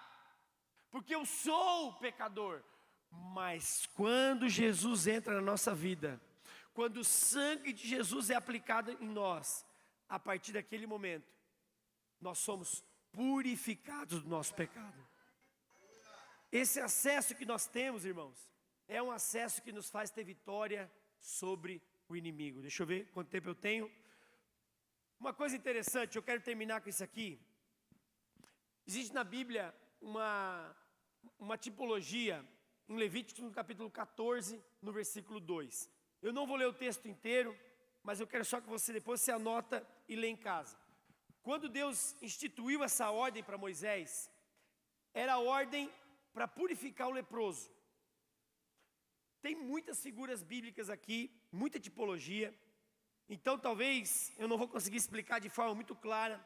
porque eu sou pecador. Mas quando Jesus entra na nossa vida, quando o sangue de Jesus é aplicado em nós, a partir daquele momento, nós somos purificados do nosso pecado. Esse acesso que nós temos, irmãos, é um acesso que nos faz ter vitória sobre o inimigo. Deixa eu ver quanto tempo eu tenho. Uma coisa interessante, eu quero terminar com isso aqui. Existe na Bíblia uma tipologia, em Levítico no capítulo 14, no versículo 2. Eu não vou ler o texto inteiro, mas eu quero só que você depois se anota e lê em casa. Quando Deus instituiu essa ordem para Moisés, era a ordem para purificar o leproso. Tem muitas figuras bíblicas aqui, muita tipologia. Então talvez eu não vou conseguir explicar de forma muito clara,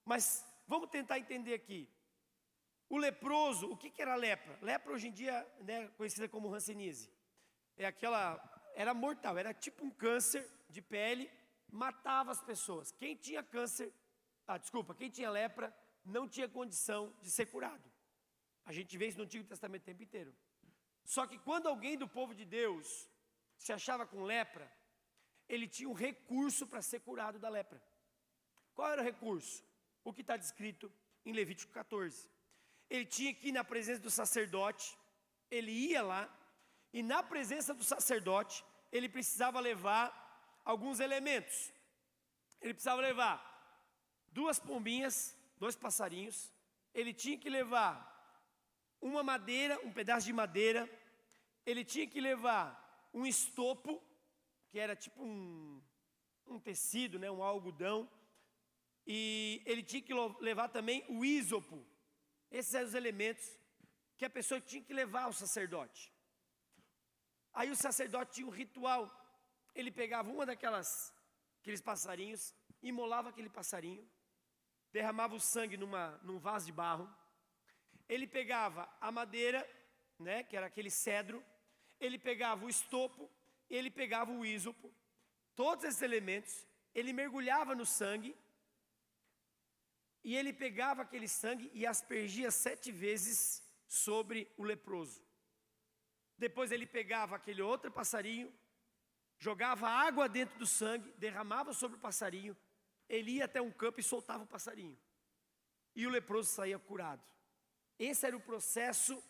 mas vamos tentar entender aqui. O leproso, o que era lepra? Lepra hoje em dia, né, conhecida como hanseníase. Era mortal, era tipo um câncer de pele, matava as pessoas. Quem tinha lepra, não tinha condição de ser curado. A gente vê isso no Antigo Testamento o tempo inteiro. Só que quando alguém do povo de Deus se achava com lepra, ele tinha um recurso para ser curado da lepra. Qual era o recurso? O que está descrito em Levítico 14. Ele tinha que ir na presença do sacerdote, ele ia lá, e na presença do sacerdote, ele precisava levar alguns elementos. Ele precisava levar 2 pombinhas, 2 passarinhos. Ele tinha que levar uma madeira, um pedaço de madeira. Ele tinha que levar um estopo, que era tipo um tecido, né, um algodão. E ele tinha que levar também o ísopo. Esses eram os elementos que a pessoa tinha que levar ao sacerdote. Aí o sacerdote tinha um ritual. Ele pegava aqueles passarinhos, imolava aquele passarinho, derramava o sangue num vaso de barro. Ele pegava a madeira, né, que era aquele cedro. Ele pegava o estopo, ele pegava o ísopo. Todos esses elementos, ele mergulhava no sangue. E ele pegava aquele sangue e aspergia 7 vezes sobre o leproso. Depois ele pegava aquele outro passarinho, jogava água dentro do sangue, derramava sobre o passarinho, ele ia até um campo e soltava o passarinho. E o leproso saía curado. Esse era o processo,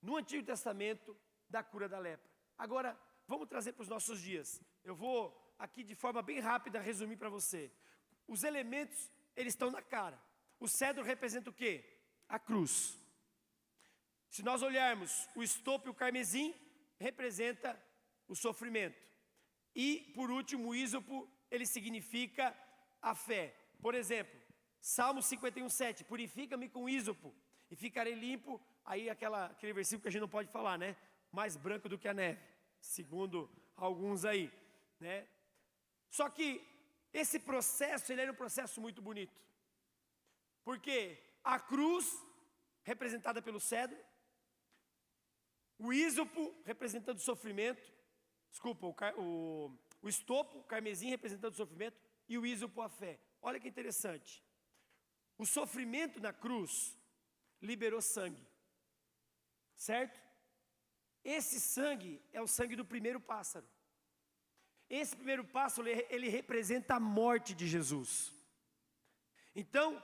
no Antigo Testamento, da cura da lepra. Agora, vamos trazer para os nossos dias. Eu vou aqui de forma bem rápida resumir para você. Os elementos, eles estão na cara. O cedro representa o quê? A cruz. Se nós olharmos o estopo e o carmesim, representa o sofrimento. E, por último, o ísopo, ele significa a fé. Por exemplo, Salmo 51:7, purifica-me com ísopo e ficarei limpo. Aí aquele versículo que a gente não pode falar, né? Mais branco do que a neve, segundo alguns aí, né? Só que esse processo, ele era um processo muito bonito. Porque a cruz, representada pelo cedro, o ísopo, representando o sofrimento, desculpa, o estopo, o carmesim, representando o sofrimento, e o ísopo, a fé. Olha que interessante. O sofrimento na cruz liberou sangue, certo? Esse sangue é o sangue do primeiro pássaro. Esse primeiro pássaro, ele representa a morte de Jesus. Então,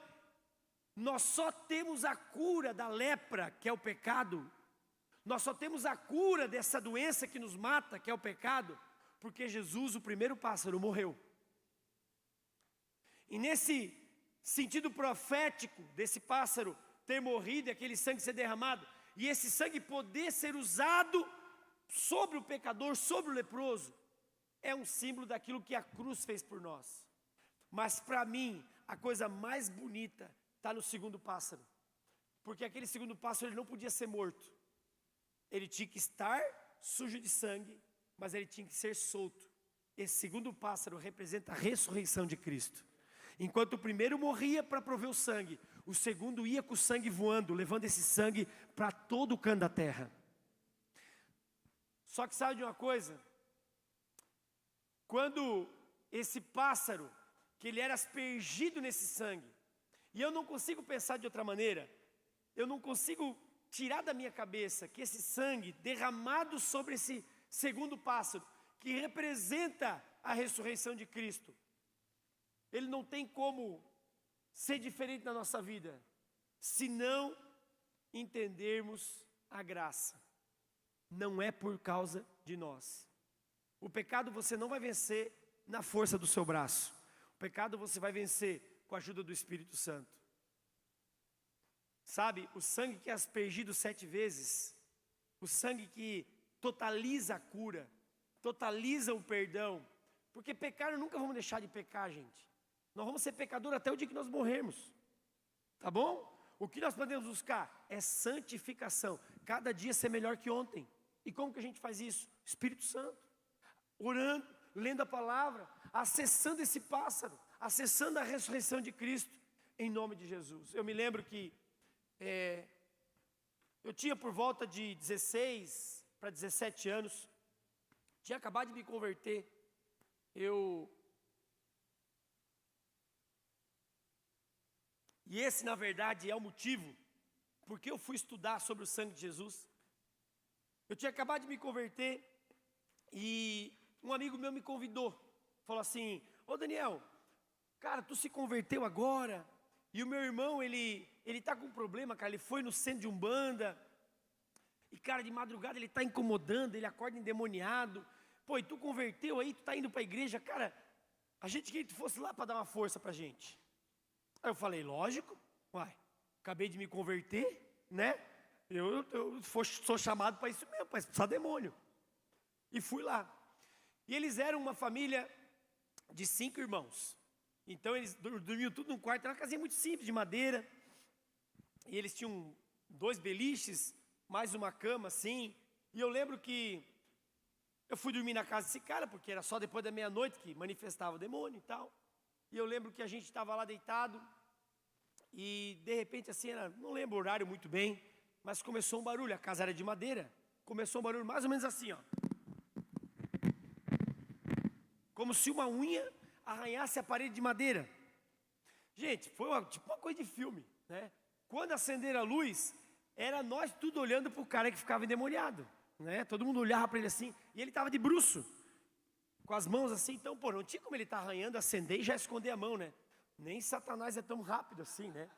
nós só temos a cura da lepra, que é o pecado. Nós só temos a cura dessa doença que nos mata, que é o pecado, porque Jesus, o primeiro pássaro, morreu. E nesse sentido profético desse pássaro ter morrido e aquele sangue ser derramado, e esse sangue poder ser usado sobre o pecador, sobre o leproso, é um símbolo daquilo que a cruz fez por nós. Mas para mim, a coisa mais bonita está no segundo pássaro, porque aquele segundo pássaro ele não podia ser morto, ele tinha que estar sujo de sangue, mas ele tinha que ser solto. Esse segundo pássaro representa a ressurreição de Cristo. Enquanto o primeiro morria para prover o sangue, o segundo ia com o sangue voando, levando esse sangue para todo o canto da terra. Só que sabe de uma coisa? Quando esse pássaro, que ele era aspergido nesse sangue, e eu não consigo pensar de outra maneira, eu não consigo tirar da minha cabeça que esse sangue derramado sobre esse segundo pássaro, que representa a ressurreição de Cristo, ele não tem como ser diferente na nossa vida, se não entendermos a graça. Não é por causa de nós. O pecado você não vai vencer na força do seu braço. O pecado você vai vencer com a ajuda do Espírito Santo. Sabe, o sangue que é aspergido 7 vezes, o sangue que totaliza a cura, totaliza o perdão, porque pecar, nunca vamos deixar de pecar, gente. Nós vamos ser pecadores até o dia que nós morrermos, tá bom? O que nós podemos buscar é santificação, cada dia ser melhor que ontem. E como que a gente faz isso? Espírito Santo, orando, lendo a palavra, acessando esse pássaro, acessando a ressurreição de Cristo, em nome de Jesus. Eu me lembro que eu tinha por volta de 16 para 17 anos, tinha acabado de me converter. E esse, na verdade, é o motivo porque eu fui estudar sobre o sangue de Jesus. Eu tinha acabado de me converter e um amigo meu me convidou. Falou assim: ô Daniel, cara, tu se converteu agora e o meu irmão, ele tá com um problema, cara. Ele foi no centro de Umbanda e, cara, de madrugada ele tá incomodando, ele acorda endemoniado. Pô, e tu converteu aí, tu tá indo para a igreja, cara, a gente queria que tu fosse lá para dar uma força pra gente. Aí eu falei, lógico, acabei de me converter, né? Eu sou chamado para isso mesmo, para expulsar demônio. E fui lá. E eles eram uma família de 5 irmãos. Então eles dormiam tudo num quarto, era uma casinha muito simples, de madeira. E eles tinham 2 beliches, mais uma cama assim. E eu lembro que eu fui dormir na casa desse cara, porque era só depois da meia-noite que manifestava o demônio e tal. E eu lembro que a gente estava lá deitado, e de repente assim, não lembro o horário muito bem, mas começou um barulho, a casa era de madeira, começou um barulho mais ou menos assim, ó. Como se uma unha arranhasse a parede de madeira. Gente, foi tipo uma coisa de filme, né? Quando acenderam a luz, era nós tudo olhando para o cara que ficava endemoniado, né? Todo mundo olhava para ele assim, e ele estava de bruço. com as mãos assim, então, pô, não tinha como ele estar arranhando, acender e já esconder a mão, né? Nem Satanás é tão rápido assim, né?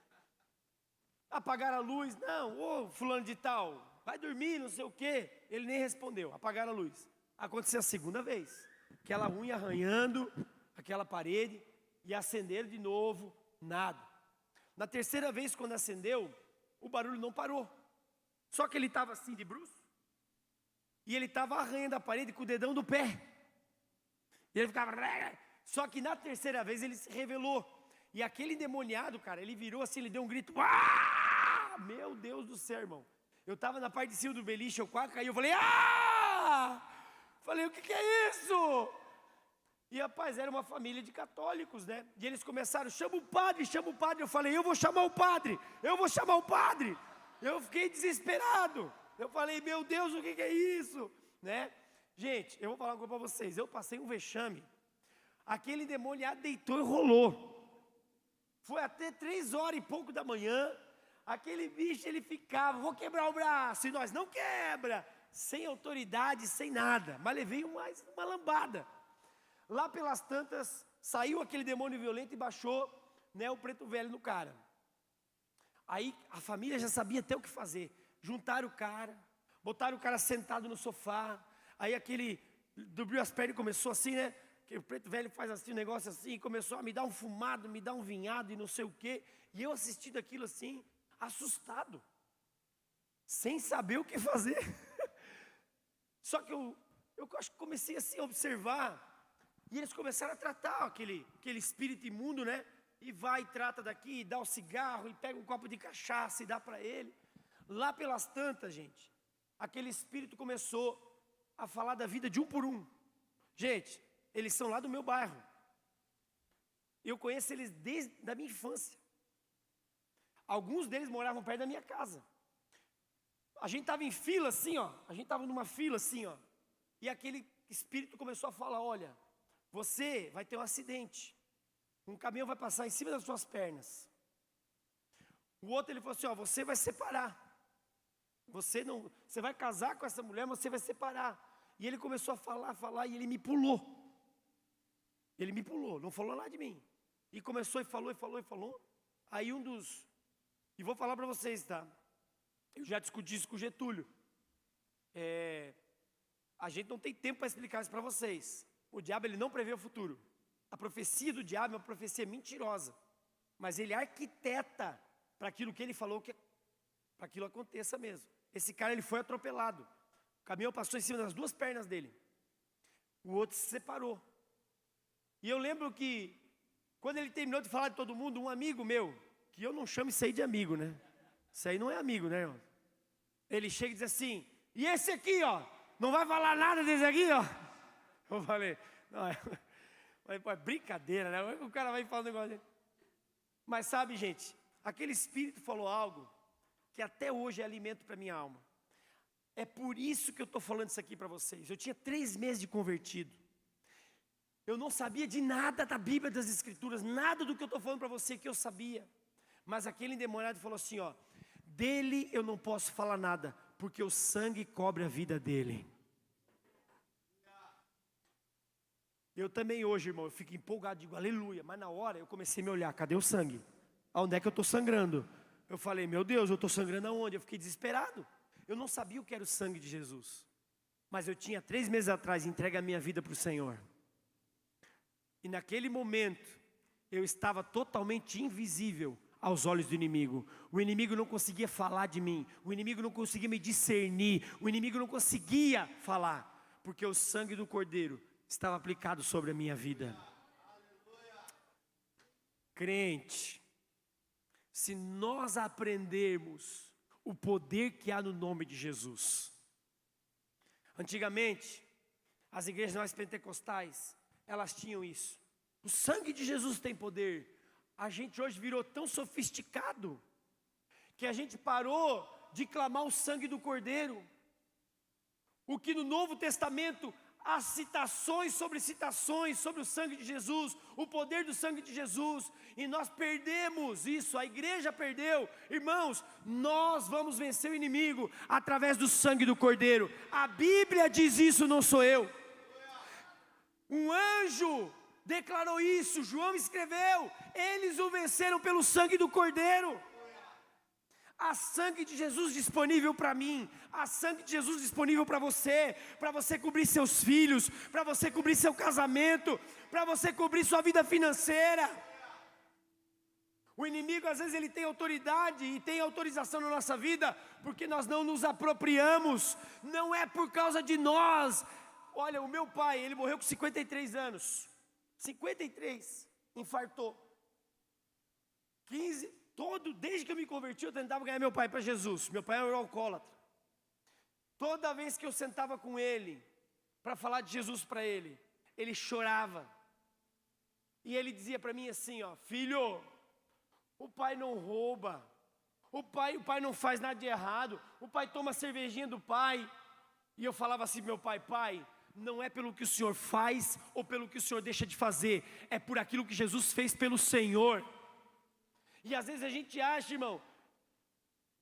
Apagaram a luz, não, ô fulano de tal, vai dormir, não sei o quê. Ele nem respondeu, apagaram a luz. Aconteceu a segunda vez, aquela unha arranhando aquela parede, e acenderam de novo, nada. Na terceira vez, quando acendeu, o barulho não parou. Só que ele estava assim de bruços, e ele estava arranhando a parede com o dedão do pé. E ele ficava... Só que na terceira vez ele se revelou. E aquele endemoniado, cara, ele virou assim, ele deu um grito. Ah! Meu Deus do céu, irmão. Eu estava na parte de cima do beliche, eu quase caí, eu falei, ah! Falei, o que é isso? E rapaz, era uma família de católicos, né? E eles começaram, chama o padre, chama o padre. Eu falei, eu vou chamar o padre, eu vou chamar o padre. Eu fiquei desesperado. Eu falei, meu Deus, o que é isso? Né? Gente, eu vou falar uma coisa para vocês. Eu passei um vexame. Aquele endemoniado deitou e rolou. Foi até 3 horas e pouco da manhã. Aquele bicho, ele ficava, vou quebrar o braço. E nós, não quebra. Sem autoridade, sem nada. Mas levei uma lambada. Lá pelas tantas, saiu aquele demônio violento e baixou, né, o preto velho no cara. Aí a família já sabia até o que fazer. Juntaram o cara, botaram o cara sentado no sofá. Aí aquele abriu as pernas e começou assim, né? Que o preto velho faz assim, um negócio assim, começou a me dar um fumado, me dar um vinhado e não sei o quê. E eu assistindo aquilo assim, assustado, sem saber o que fazer. Só que eu acho que comecei assim a observar. E eles começaram a tratar aquele espírito imundo, né? E vai e trata daqui, e dá o cigarro, e pega um copo de cachaça e dá para ele. Lá pelas tantas, gente, aquele espírito começou a falar da vida de um por um. Gente, eles são lá do meu bairro. Eu conheço eles desde a minha infância. Alguns deles moravam perto da minha casa. A gente estava em fila assim, ó. A gente estava numa fila assim, ó. E aquele espírito começou a falar, olha, você vai ter um acidente. Um caminhão vai passar em cima das suas pernas. O outro, ele falou assim, ó, você vai separar. Você vai casar com essa mulher, mas você vai separar. E ele começou a falar, e ele me pulou. Ele me pulou, não falou nada de mim. E começou e falou. Aí e vou falar para vocês, tá? Eu já discuti isso com o Getúlio. A gente não tem tempo para explicar isso para vocês. O diabo, ele não prevê o futuro. A profecia do diabo é uma profecia mentirosa. Mas ele arquiteta para aquilo que ele falou, para aquilo aconteça mesmo. Esse cara, ele foi atropelado. O caminhão passou em cima das 2 pernas dele. O outro se separou. E eu lembro que, quando ele terminou de falar de todo mundo, um amigo meu, que eu não chamo isso aí de amigo, né? Isso aí não é amigo, né, irmão? Ele chega e diz assim, e esse aqui, ó, não vai falar nada desse aqui, ó? Eu falei, não, é brincadeira, né? O cara vai falar um negócio dele. Mas sabe, gente, aquele espírito falou algo que até hoje é alimento para minha alma. É por isso que eu estou falando isso aqui para vocês. Eu tinha 3 meses de convertido. Eu não sabia de nada da Bíblia, das Escrituras, nada do que eu estou falando para você que eu sabia. Mas aquele endemoniado falou assim, ó, dele eu não posso falar nada, porque o sangue cobre a vida dele. Eu também hoje, irmão, eu fico empolgado, digo aleluia, mas na hora eu comecei a me olhar, cadê o sangue? Aonde é que eu estou sangrando? Eu falei, meu Deus, eu estou sangrando aonde? Eu fiquei desesperado. Eu não sabia o que era o sangue de Jesus. Mas eu tinha 3 meses atrás entregue a minha vida para o Senhor. E naquele momento, eu estava totalmente invisível aos olhos do inimigo. O inimigo não conseguia falar de mim. O inimigo não conseguia me discernir. O inimigo não conseguia falar. Porque o sangue do Cordeiro estava aplicado sobre a minha vida. Crente, se nós aprendermos o poder que há no nome de Jesus. Antigamente, as igrejas mais pentecostais, elas tinham isso. O sangue de Jesus tem poder. A gente hoje virou tão sofisticado que a gente parou de clamar o sangue do Cordeiro. O que no Novo Testamento há citações sobre o sangue de Jesus, o poder do sangue de Jesus, e nós perdemos isso, a igreja perdeu. Irmãos, nós vamos vencer o inimigo através do sangue do Cordeiro. A Bíblia diz isso, não sou eu. Um anjo declarou isso, João escreveu, eles o venceram pelo sangue do Cordeiro. Há sangue de Jesus disponível para mim, há sangue de Jesus disponível para você cobrir seus filhos, para você cobrir seu casamento, para você cobrir sua vida financeira. O inimigo às vezes ele tem autoridade e tem autorização na nossa vida, porque nós não nos apropriamos, não é por causa de nós. Olha, o meu pai, ele morreu com 53 anos, 53, infartou, 15, desde que eu me converti, eu tentava ganhar meu pai para Jesus. Meu pai era um alcoólatra. Toda vez que eu sentava com ele, para falar de Jesus para ele, ele chorava. E ele dizia para mim assim, ó, filho, o pai não rouba, o pai não faz nada de errado, o pai toma a cervejinha do pai. E eu falava assim, meu pai, não é pelo que o Senhor faz ou pelo que o Senhor deixa de fazer, é por aquilo que Jesus fez pelo Senhor. E às vezes a gente acha, irmão,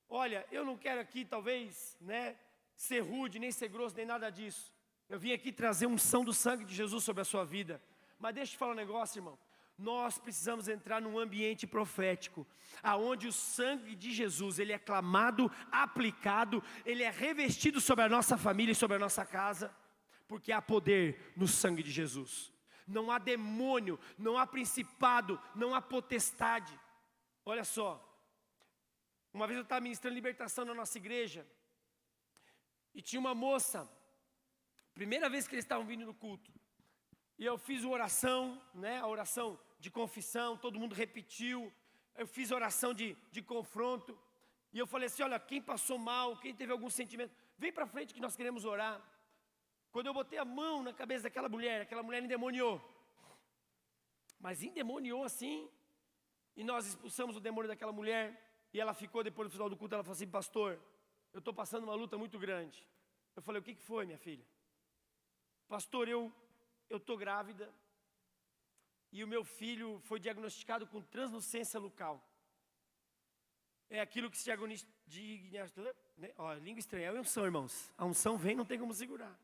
olha, eu não quero aqui talvez, ser rude, nem ser grosso, nem nada disso. Eu vim aqui trazer unção do sangue de Jesus sobre a sua vida. Mas deixa eu te falar um negócio, irmão. Nós precisamos entrar num ambiente profético, aonde o sangue de Jesus, ele é clamado, aplicado, ele é revestido sobre a nossa família e sobre a nossa casa, porque há poder no sangue de Jesus. Não há demônio, não há principado, não há potestade. Olha só, uma vez eu estava ministrando libertação na nossa igreja, e tinha uma moça, primeira vez que eles estavam vindo no culto, e eu fiz uma oração, a oração de confissão, todo mundo repetiu, eu fiz oração de confronto, e eu falei assim, olha, quem passou mal, quem teve algum sentimento, vem para frente que nós queremos orar. Quando eu botei a mão na cabeça daquela mulher endemoniou, mas endemoniou assim, e nós expulsamos o demônio daquela mulher, e ela ficou depois do final do culto, ela falou assim, pastor, eu estou passando uma luta muito grande. Eu falei, o que foi, minha filha? Pastor, eu estou grávida, e o meu filho foi diagnosticado com translucência local. É aquilo que se diagnostica, língua estranha, é a unção, irmãos. A unção vem, não tem como segurar,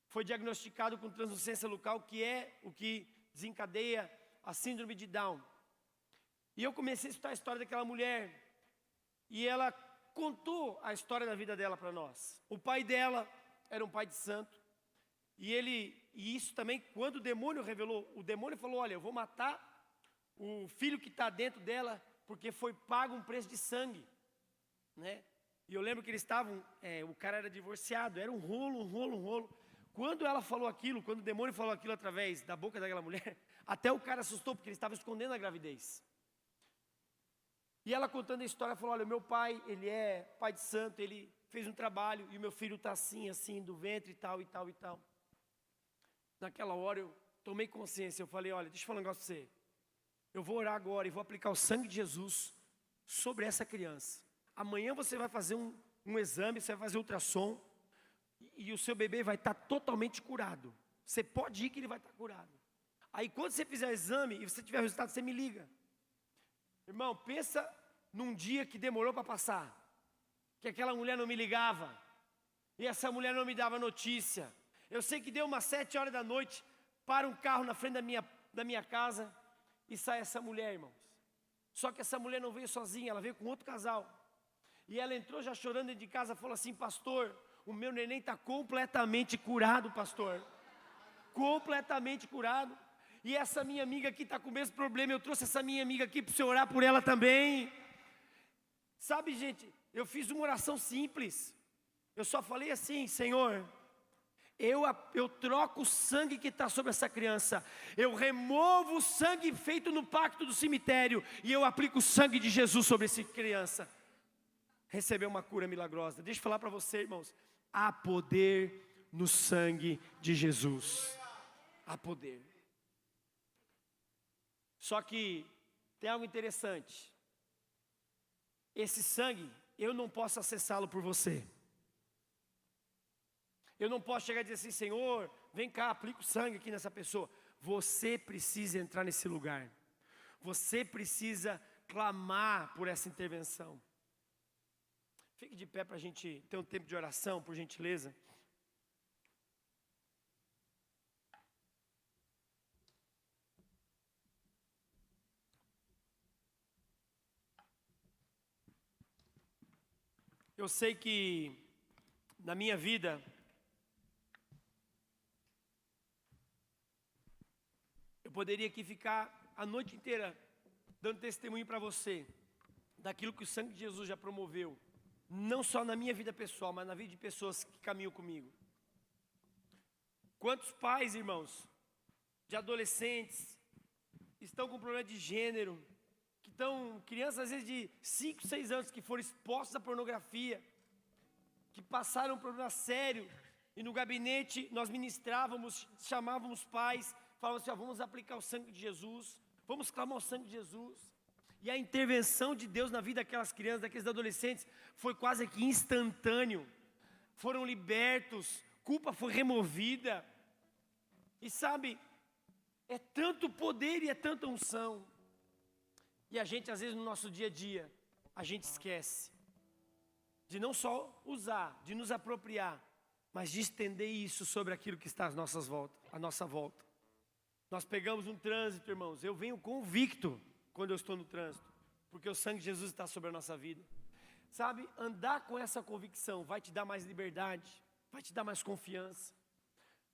Foi diagnosticado com translucência local, que é o que desencadeia a síndrome de Down. E eu comecei a estudar a história daquela mulher, e ela contou a história da vida dela para nós. O pai dela era um pai de santo, e isso também, quando o demônio revelou, o demônio falou, olha, eu vou matar o filho que está dentro dela, porque foi pago um preço de sangue, E eu lembro que eles estavam, o cara era divorciado, era um rolo. Quando ela falou aquilo, quando o demônio falou aquilo através da boca daquela mulher, até o cara assustou, porque ele estava escondendo a gravidez. E ela contando a história, falou, olha, meu pai, ele é pai de santo, ele fez um trabalho, e o meu filho está assim, do ventre e tal. Naquela hora eu tomei consciência, eu falei, olha, deixa eu falar um negócio para você. Eu vou orar agora e vou aplicar o sangue de Jesus sobre essa criança. Amanhã você vai fazer um exame, você vai fazer ultrassom, e o seu bebê vai estar totalmente curado. Você pode ir que ele vai estar curado. Aí quando você fizer o exame e você tiver o resultado, você me liga. Irmão, pensa num dia que demorou para passar, que aquela mulher não me ligava, e essa mulher não me dava notícia. Eu sei que deu umas 7 horas da noite, para um carro na frente da minha casa, e sai essa mulher, irmãos. Só que essa mulher não veio sozinha, ela veio com outro casal. E ela entrou já chorando dentro de casa, falou assim, pastor, o meu neném está completamente curado, pastor. Completamente curado. E essa minha amiga aqui está com o mesmo problema, eu trouxe essa minha amiga aqui para você orar por ela também. Sabe, gente, eu fiz uma oração simples. Eu só falei assim, Senhor, eu troco o sangue que está sobre essa criança. Eu removo o sangue feito no pacto do cemitério, e eu aplico o sangue de Jesus sobre essa criança. Recebeu uma cura milagrosa. Deixa eu falar para você, irmãos, há poder no sangue de Jesus. Há poder. Só que tem algo interessante. Esse sangue, eu não posso acessá-lo por você. Eu não posso chegar e dizer assim, Senhor, vem cá, aplica o sangue aqui nessa pessoa. Você precisa entrar nesse lugar. Você precisa clamar por essa intervenção. Fique de pé para a gente ter um tempo de oração, por gentileza. Eu sei que na minha vida eu poderia aqui ficar a noite inteira dando testemunho para você daquilo que o sangue de Jesus já promoveu, não só na minha vida pessoal, mas na vida de pessoas que caminham comigo. Quantos pais, irmãos, de adolescentes, estão com problema de gênero, que estão, crianças às vezes de 5, 6 anos, que foram expostas à pornografia, que passaram um problema sério, e no gabinete nós ministrávamos, chamávamos pais, falávamos assim, vamos aplicar o sangue de Jesus, vamos clamar o sangue de Jesus. E a intervenção de Deus na vida daquelas crianças, daqueles adolescentes, foi quase que instantâneo. Foram libertos, culpa foi removida. E sabe, é tanto poder e é tanta unção. E a gente, às vezes, no nosso dia a dia, a gente esquece de não só usar, de nos apropriar, mas de estender isso sobre aquilo que está à nossa volta. Nós pegamos um trânsito, irmãos, eu venho convicto quando eu estou no trânsito, porque o sangue de Jesus está sobre a nossa vida. Sabe, andar com essa convicção vai te dar mais liberdade, vai te dar mais confiança.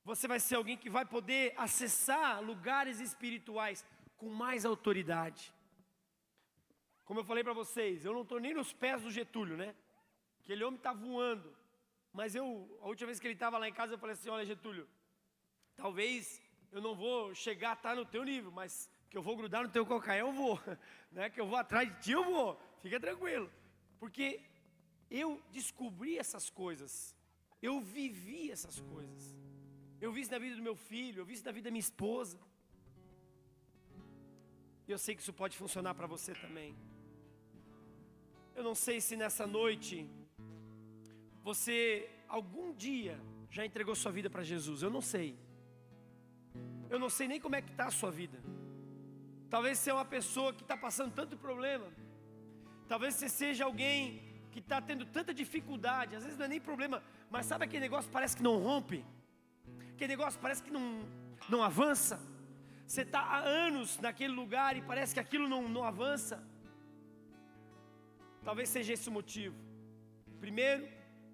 Você vai ser alguém que vai poder acessar lugares espirituais com mais autoridade. Como eu falei para vocês, eu não estou nem nos pés do Getúlio, né? Aquele homem está voando. Mas a última vez que ele estava lá em casa, eu falei assim, olha Getúlio, talvez eu não vou chegar a estar no teu nível, mas que eu vou grudar no teu calcanhar, eu vou. Né? Que eu vou atrás de ti, eu vou. Fica tranquilo. Porque eu descobri essas coisas. Eu vivi essas coisas. Eu vi isso na vida do meu filho, eu vi isso na vida da minha esposa. E eu sei que isso pode funcionar para você também. Eu não sei se nessa noite você algum dia já entregou sua vida para Jesus. Eu não sei. Eu não sei nem como é que está a sua vida. Talvez você é uma pessoa que está passando tanto problema. Talvez você seja alguém que está tendo tanta dificuldade. Às vezes não é nem problema, mas sabe aquele negócio que parece que não rompe? Aquele negócio parece que não avança. Você está há anos naquele lugar e parece que aquilo não avança. Talvez seja esse o motivo. Primeiro,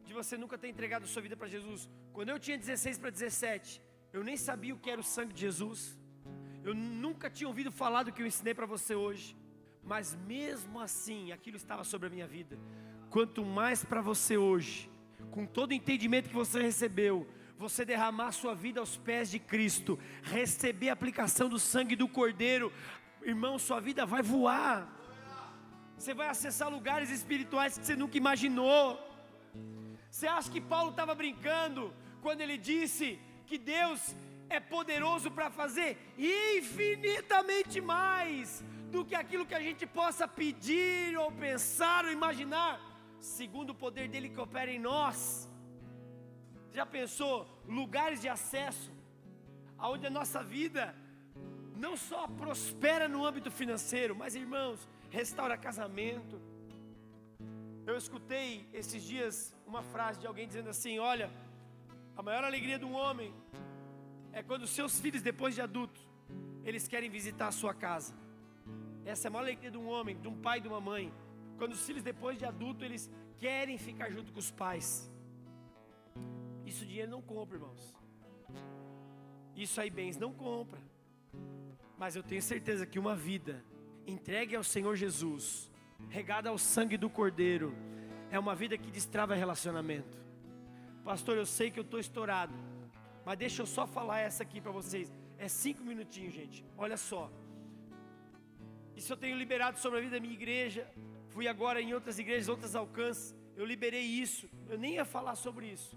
de você nunca ter entregado sua vida para Jesus. Quando eu tinha 16 para 17, eu nem sabia o que era o sangue de Jesus. Eu nunca tinha ouvido falar do que eu ensinei para você hoje. Mas mesmo assim, aquilo estava sobre a minha vida. Quanto mais para você hoje, com todo o entendimento que você recebeu, você derramar a sua vida aos pés de Cristo, receber a aplicação do sangue do Cordeiro, irmão, sua vida vai voar. Você vai acessar lugares espirituais que você nunca imaginou. Você acha que Paulo estava brincando quando ele disse que Deus é poderoso para fazer infinitamente mais do que aquilo que a gente possa pedir ou pensar ou imaginar, segundo o poder dele que opera em nós? Já pensou lugares de acesso aonde a nossa vida não só prospera no âmbito financeiro, mas, irmãos, restaura casamento. Eu escutei esses dias uma frase de alguém dizendo assim, olha, a maior alegria de um homem é quando seus filhos, depois de adultos, eles querem visitar a sua casa. Essa é a maior alegria de um homem, de um pai e de uma mãe. Quando os filhos, depois de adultos, eles querem ficar junto com os pais. Isso dinheiro não compra, irmãos. Isso aí bens não compra. Mas eu tenho certeza que uma vida entregue ao Senhor Jesus, regada ao sangue do Cordeiro, é uma vida que destrava relacionamento. Pastor, eu sei que eu estou estourado, mas deixa eu só falar essa aqui para vocês. É 5 minutinhos, gente. Olha só. Isso eu tenho liberado sobre a vida da minha igreja. Fui agora em outras igrejas, outros alcances. Eu liberei isso. Eu nem ia falar sobre isso,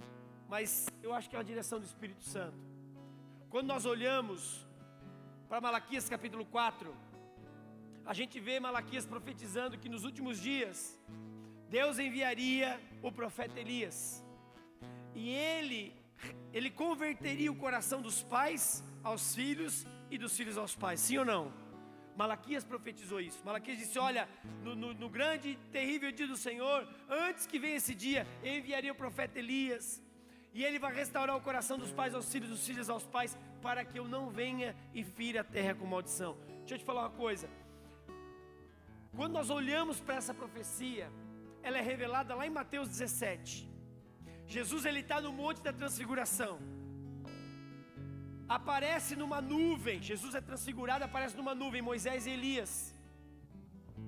mas eu acho que é a direção do Espírito Santo. Quando nós olhamos para Malaquias capítulo 4, a gente vê Malaquias profetizando que nos últimos dias Deus enviaria o profeta Elias. E ele converteria o coração dos pais aos filhos e dos filhos aos pais, sim ou não? Malaquias profetizou isso. Malaquias disse, olha, no grande e terrível dia do Senhor, antes que venha esse dia, eu enviaria o profeta Elias, e ele vai restaurar o coração dos pais aos filhos, dos filhos aos pais, para que eu não venha e fira a terra com maldição. Deixa eu te falar uma coisa. Quando nós olhamos para essa profecia, ela é revelada lá em Mateus 17. Jesus, ele está no Monte da Transfiguração. Aparece numa nuvem, Jesus é transfigurado, aparece numa nuvem, Moisés e Elias.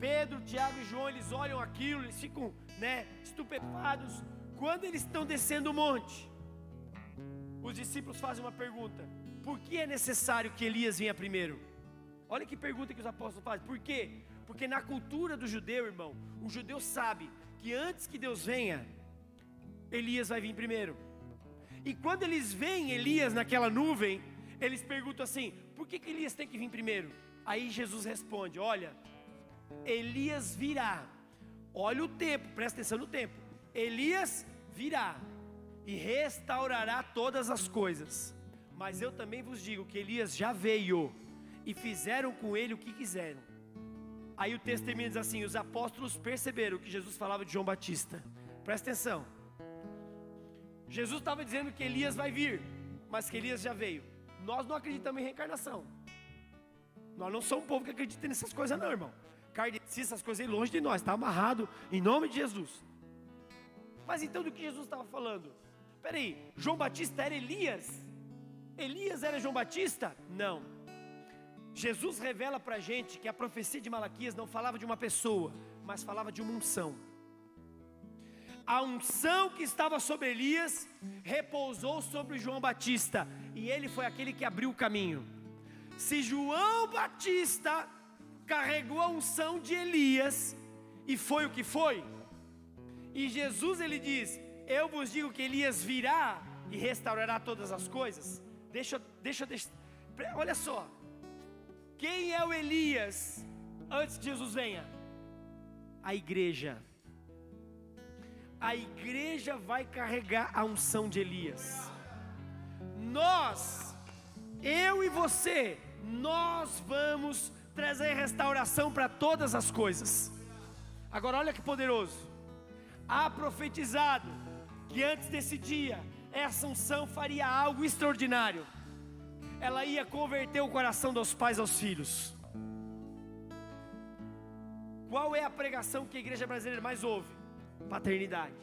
Pedro, Tiago e João, eles olham aquilo, eles ficam, estupefatos. Quando eles estão descendo o monte, os discípulos fazem uma pergunta: por que é necessário que Elias venha primeiro? Olha que pergunta que os apóstolos fazem. Por quê? Porque na cultura do judeu, irmão, o judeu sabe que antes que Deus venha, Elias vai vir primeiro. E quando eles veem Elias naquela nuvem, eles perguntam assim: por que Elias tem que vir primeiro? Aí Jesus responde: olha, Elias virá. Olha o tempo, presta atenção no tempo. Elias virá e restaurará todas as coisas. Mas eu também vos digo que Elias já veio e fizeram com ele o que quiseram. Aí o texto termina diz assim: os apóstolos perceberam que Jesus falava de João Batista. Presta atenção. Jesus estava dizendo que Elias vai vir, mas que Elias já veio. Nós não acreditamos em reencarnação. Nós não somos um povo que acredita nessas coisas não, irmão. Kardecista, essas coisas aí longe de nós, está amarrado em nome de Jesus. Mas então do que Jesus estava falando? Peraí, João Batista era Elias? Elias era João Batista? Não. Jesus revela para a gente que a profecia de Malaquias não falava de uma pessoa, mas falava de uma unção. A unção que estava sobre Elias repousou sobre João Batista, e ele foi aquele que abriu o caminho. Se João Batista carregou a unção de Elias, e foi o que foi, e Jesus ele diz: eu vos digo que Elias virá e restaurará todas as coisas. Olha só, quem é o Elias antes que Jesus venha? A igreja. A igreja vai carregar a unção de Elias. Nós, eu e você, nós vamos trazer restauração para todas as coisas. Agora olha que poderoso. Há profetizado que antes desse dia, essa unção faria algo extraordinário. Ela ia converter o coração dos pais aos filhos. Qual é a pregação que a igreja brasileira mais ouve? Paternidade.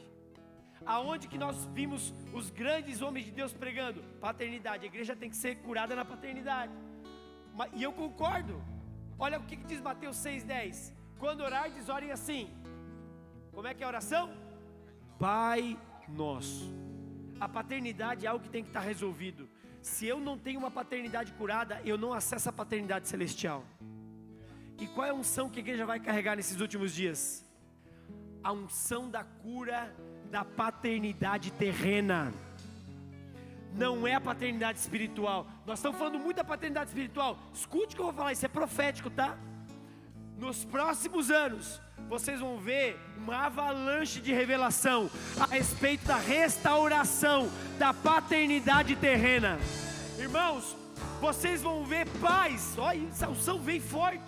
Aonde que nós vimos os grandes homens de Deus pregando? Paternidade. A igreja tem que ser curada na paternidade. E eu concordo. Olha o que diz Mateus 6,10. Quando orardes, orem assim. Como é que é a oração? Pai nosso. A paternidade é algo que tem que estar resolvido. Se eu não tenho uma paternidade curada, eu não acesso a paternidade celestial. E qual é a unção que a igreja vai carregar nesses últimos dias? A unção da cura da paternidade terrena. Não é a paternidade espiritual. Nós estamos falando muito da paternidade espiritual. Escute o que eu vou falar, isso é profético, tá? Nos próximos anos, vocês vão ver uma avalanche de revelação a respeito da restauração da paternidade terrena. Irmãos, vocês vão ver pais, olha, essa unção vem forte.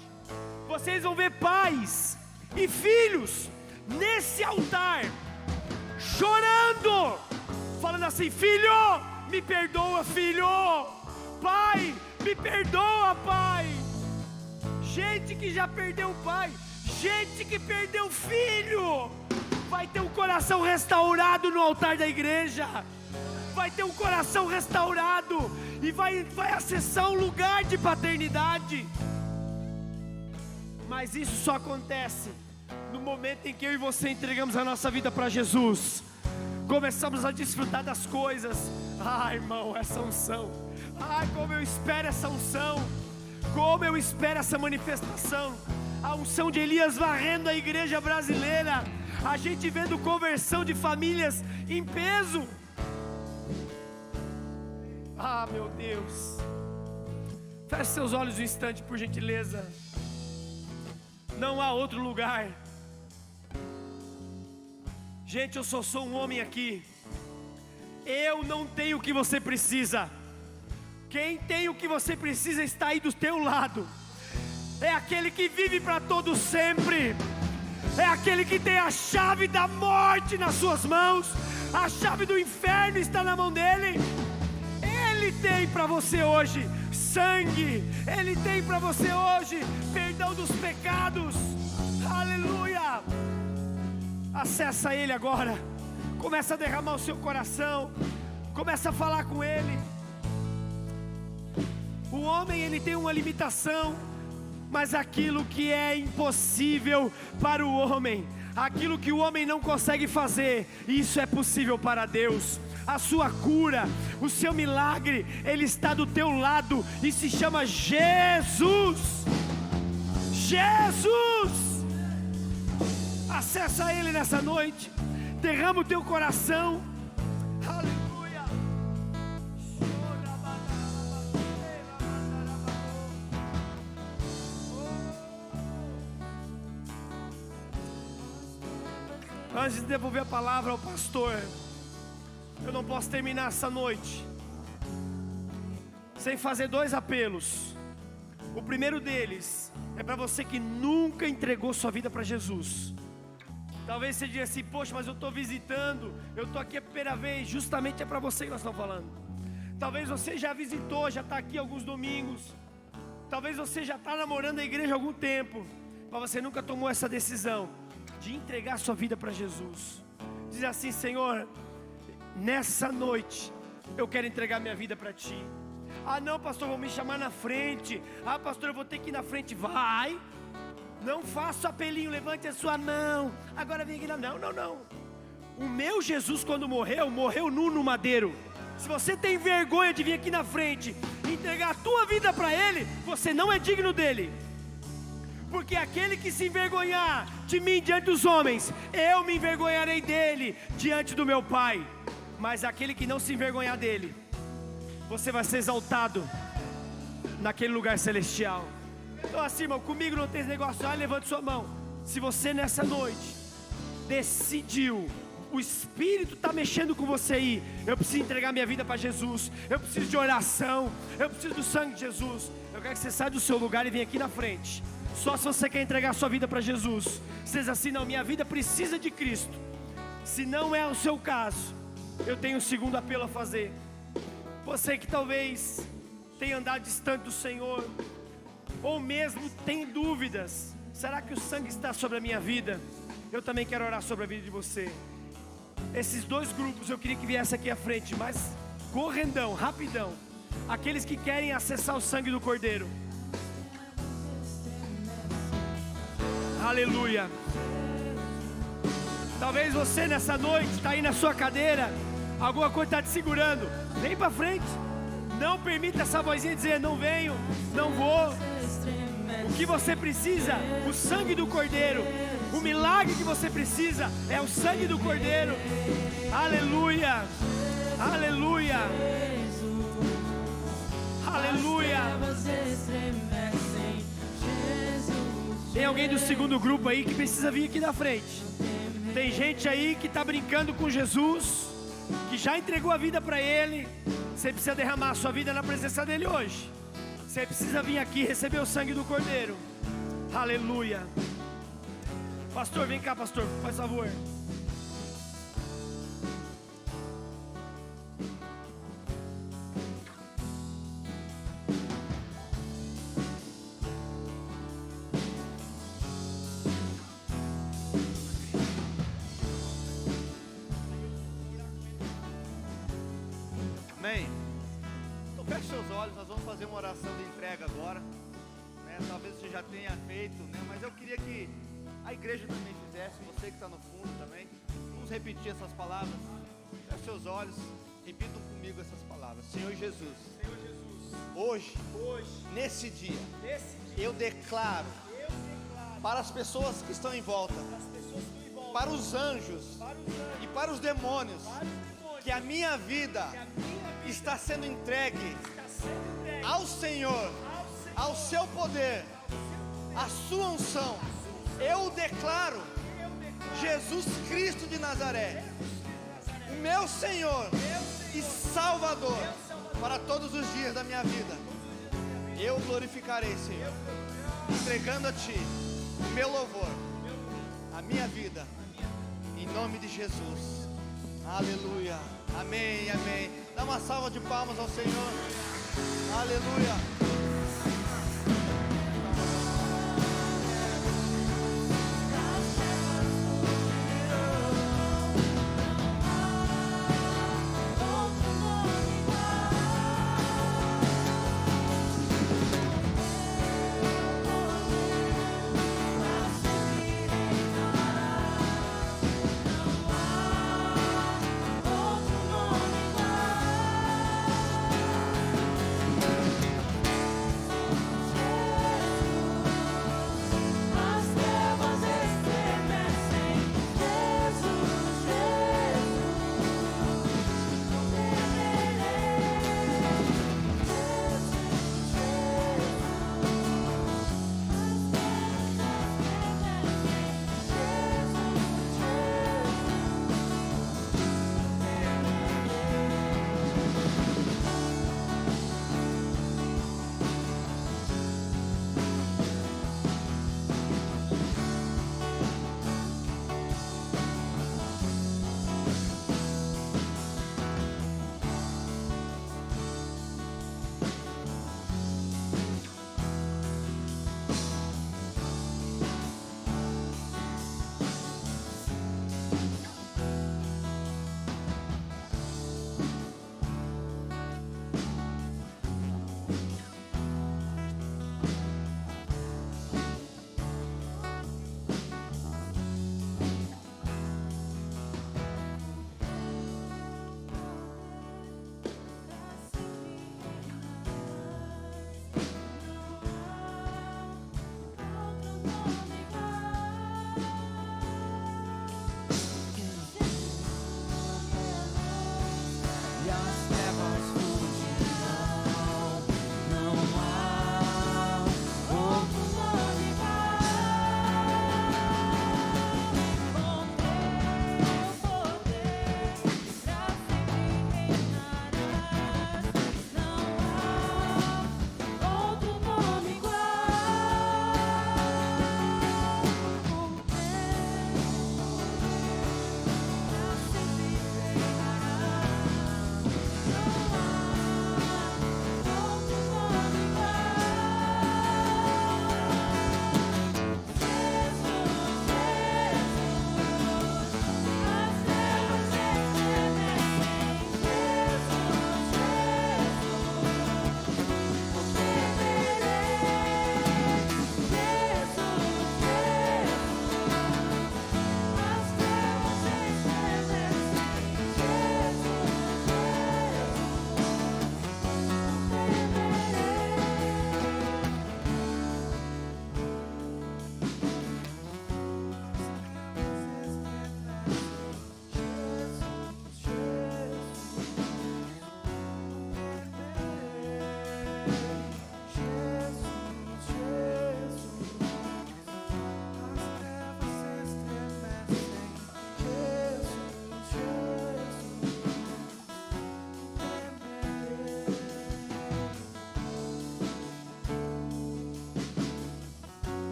Vocês vão ver pais e filhos nesse altar, chorando, falando assim: filho, me perdoa, filho. Pai, me perdoa, pai. Gente que já perdeu o pai, gente que perdeu o filho, vai ter um coração restaurado no altar da igreja. Vai ter um coração restaurado e vai acessar um lugar de paternidade. Mas isso só acontece no momento em que eu e você entregamos a nossa vida para Jesus, começamos a desfrutar das coisas. Irmão, essa unção, como eu espero essa unção, como eu espero essa manifestação. A unção de Elias varrendo a igreja brasileira, a gente vendo conversão de famílias em peso. Meu Deus, feche seus olhos um instante, por gentileza. Não há outro lugar. Gente, eu só sou um homem aqui. Eu não tenho o que você precisa. Quem tem o que você precisa está aí do teu lado. É aquele que vive para todo sempre. É aquele que tem a chave da morte nas suas mãos. A chave do inferno está na mão dele. Ele tem para você hoje sangue. Ele tem para você hoje perdão dos pecados. Aleluia. acessa Ele agora, começa a derramar o seu coração, começa a falar com Ele. O homem, ele tem uma limitação, mas aquilo que é impossível para o homem, aquilo que o homem não consegue fazer, isso é possível para Deus. A sua cura, o seu milagre, Ele está do teu lado e se chama Jesus. Jesus! Acessa Ele nessa noite, derrama o teu coração. Aleluia! Antes de devolver a palavra ao pastor, eu não posso terminar essa noite sem fazer 2 apelos. O primeiro deles é para você que nunca entregou sua vida para Jesus. Talvez você diga assim: poxa, mas eu estou visitando, eu estou aqui a primeira vez. Justamente é para você que nós estamos falando. Talvez você já visitou, já está aqui alguns domingos. Talvez você já está namorando a igreja há algum tempo, mas você nunca tomou essa decisão de entregar sua vida para Jesus. Diz assim: Senhor, nessa noite eu quero entregar minha vida para Ti. Ah não, pastor, vão me chamar na frente. Ah pastor, eu vou ter que ir na frente. Vai. Não faça apelinho, levante a sua mão. Agora vem aqui. Não. O meu Jesus, quando morreu nu no madeiro. Se você tem vergonha de vir aqui na frente e entregar a tua vida para Ele, você não é digno dEle. Porque aquele que se envergonhar de mim diante dos homens, eu me envergonharei dele diante do meu Pai. Mas aquele que não se envergonhar dele, você vai ser exaltado naquele lugar celestial. Então assim, irmão, comigo não tem esse negócio. Levante sua mão. Se você nessa noite decidiu, o Espírito está mexendo com você aí, eu preciso entregar minha vida para Jesus, eu preciso de oração, eu preciso do sangue de Jesus, eu quero que você saia do seu lugar e venha aqui na frente. Só se você quer entregar a sua vida para Jesus. Você diz assim: não, minha vida precisa de Cristo. Se não é o seu caso, eu tenho um segundo apelo a fazer. Você que talvez tenha andado distante do Senhor, ou mesmo tem dúvidas: será que o sangue está sobre a minha vida? Eu também quero orar sobre a vida de você. Esses 2 grupos eu queria que viesse aqui à frente, mas correndão, rapidão. Aqueles que querem acessar o sangue do Cordeiro. Aleluia. Talvez você nessa noite está aí na sua cadeira, alguma coisa está te segurando. Vem para frente. Não permita essa vozinha dizer: não venho, não vou. O que você precisa? O sangue do Cordeiro. O milagre que você precisa é o sangue do Cordeiro. Aleluia. Aleluia. Aleluia. Tem alguém do segundo grupo aí que precisa vir aqui na frente. Tem gente aí que está brincando com Jesus, que já entregou a vida para Ele. Você precisa derramar a sua vida na presença dEle hoje. Você precisa vir aqui e receber o sangue do Cordeiro. Aleluia. Pastor, vem cá, pastor, faz favor. Amém? Então feche seus olhos, nós vamos fazer uma oração de entrega agora, né? Talvez você já tenha feito, né? Mas eu queria que a igreja também fizesse, você que está no fundo também. Vamos repetir essas palavras. Feche seus olhos, repitam comigo essas palavras. Senhor Jesus, hoje, nesse dia, eu declaro para as pessoas que estão em volta, para os anjos e para os demônios, que a minha vida está sendo entregue ao Senhor, ao seu poder, à sua unção. Eu declaro Jesus Cristo de Nazaré, o meu Senhor e Salvador, para todos os dias da minha vida. Eu glorificarei, Senhor, entregando a Ti o meu louvor, a minha vida, em nome de Jesus. Aleluia, amém, amém. Dá uma salva de palmas ao Senhor. Aleluia.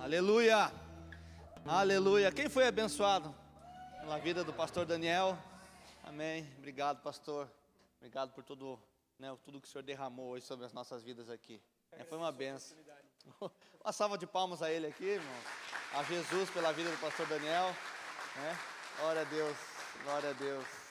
Aleluia. Aleluia. Quem foi abençoado pela vida do pastor Daniel? Amém. Obrigado, pastor. Obrigado por tudo que o Senhor derramou hoje sobre as nossas vidas aqui. Foi uma benção. Uma salva de palmas a ele aqui, irmãos. A Jesus pela vida do pastor Daniel. Glória a Deus. Glória a Deus.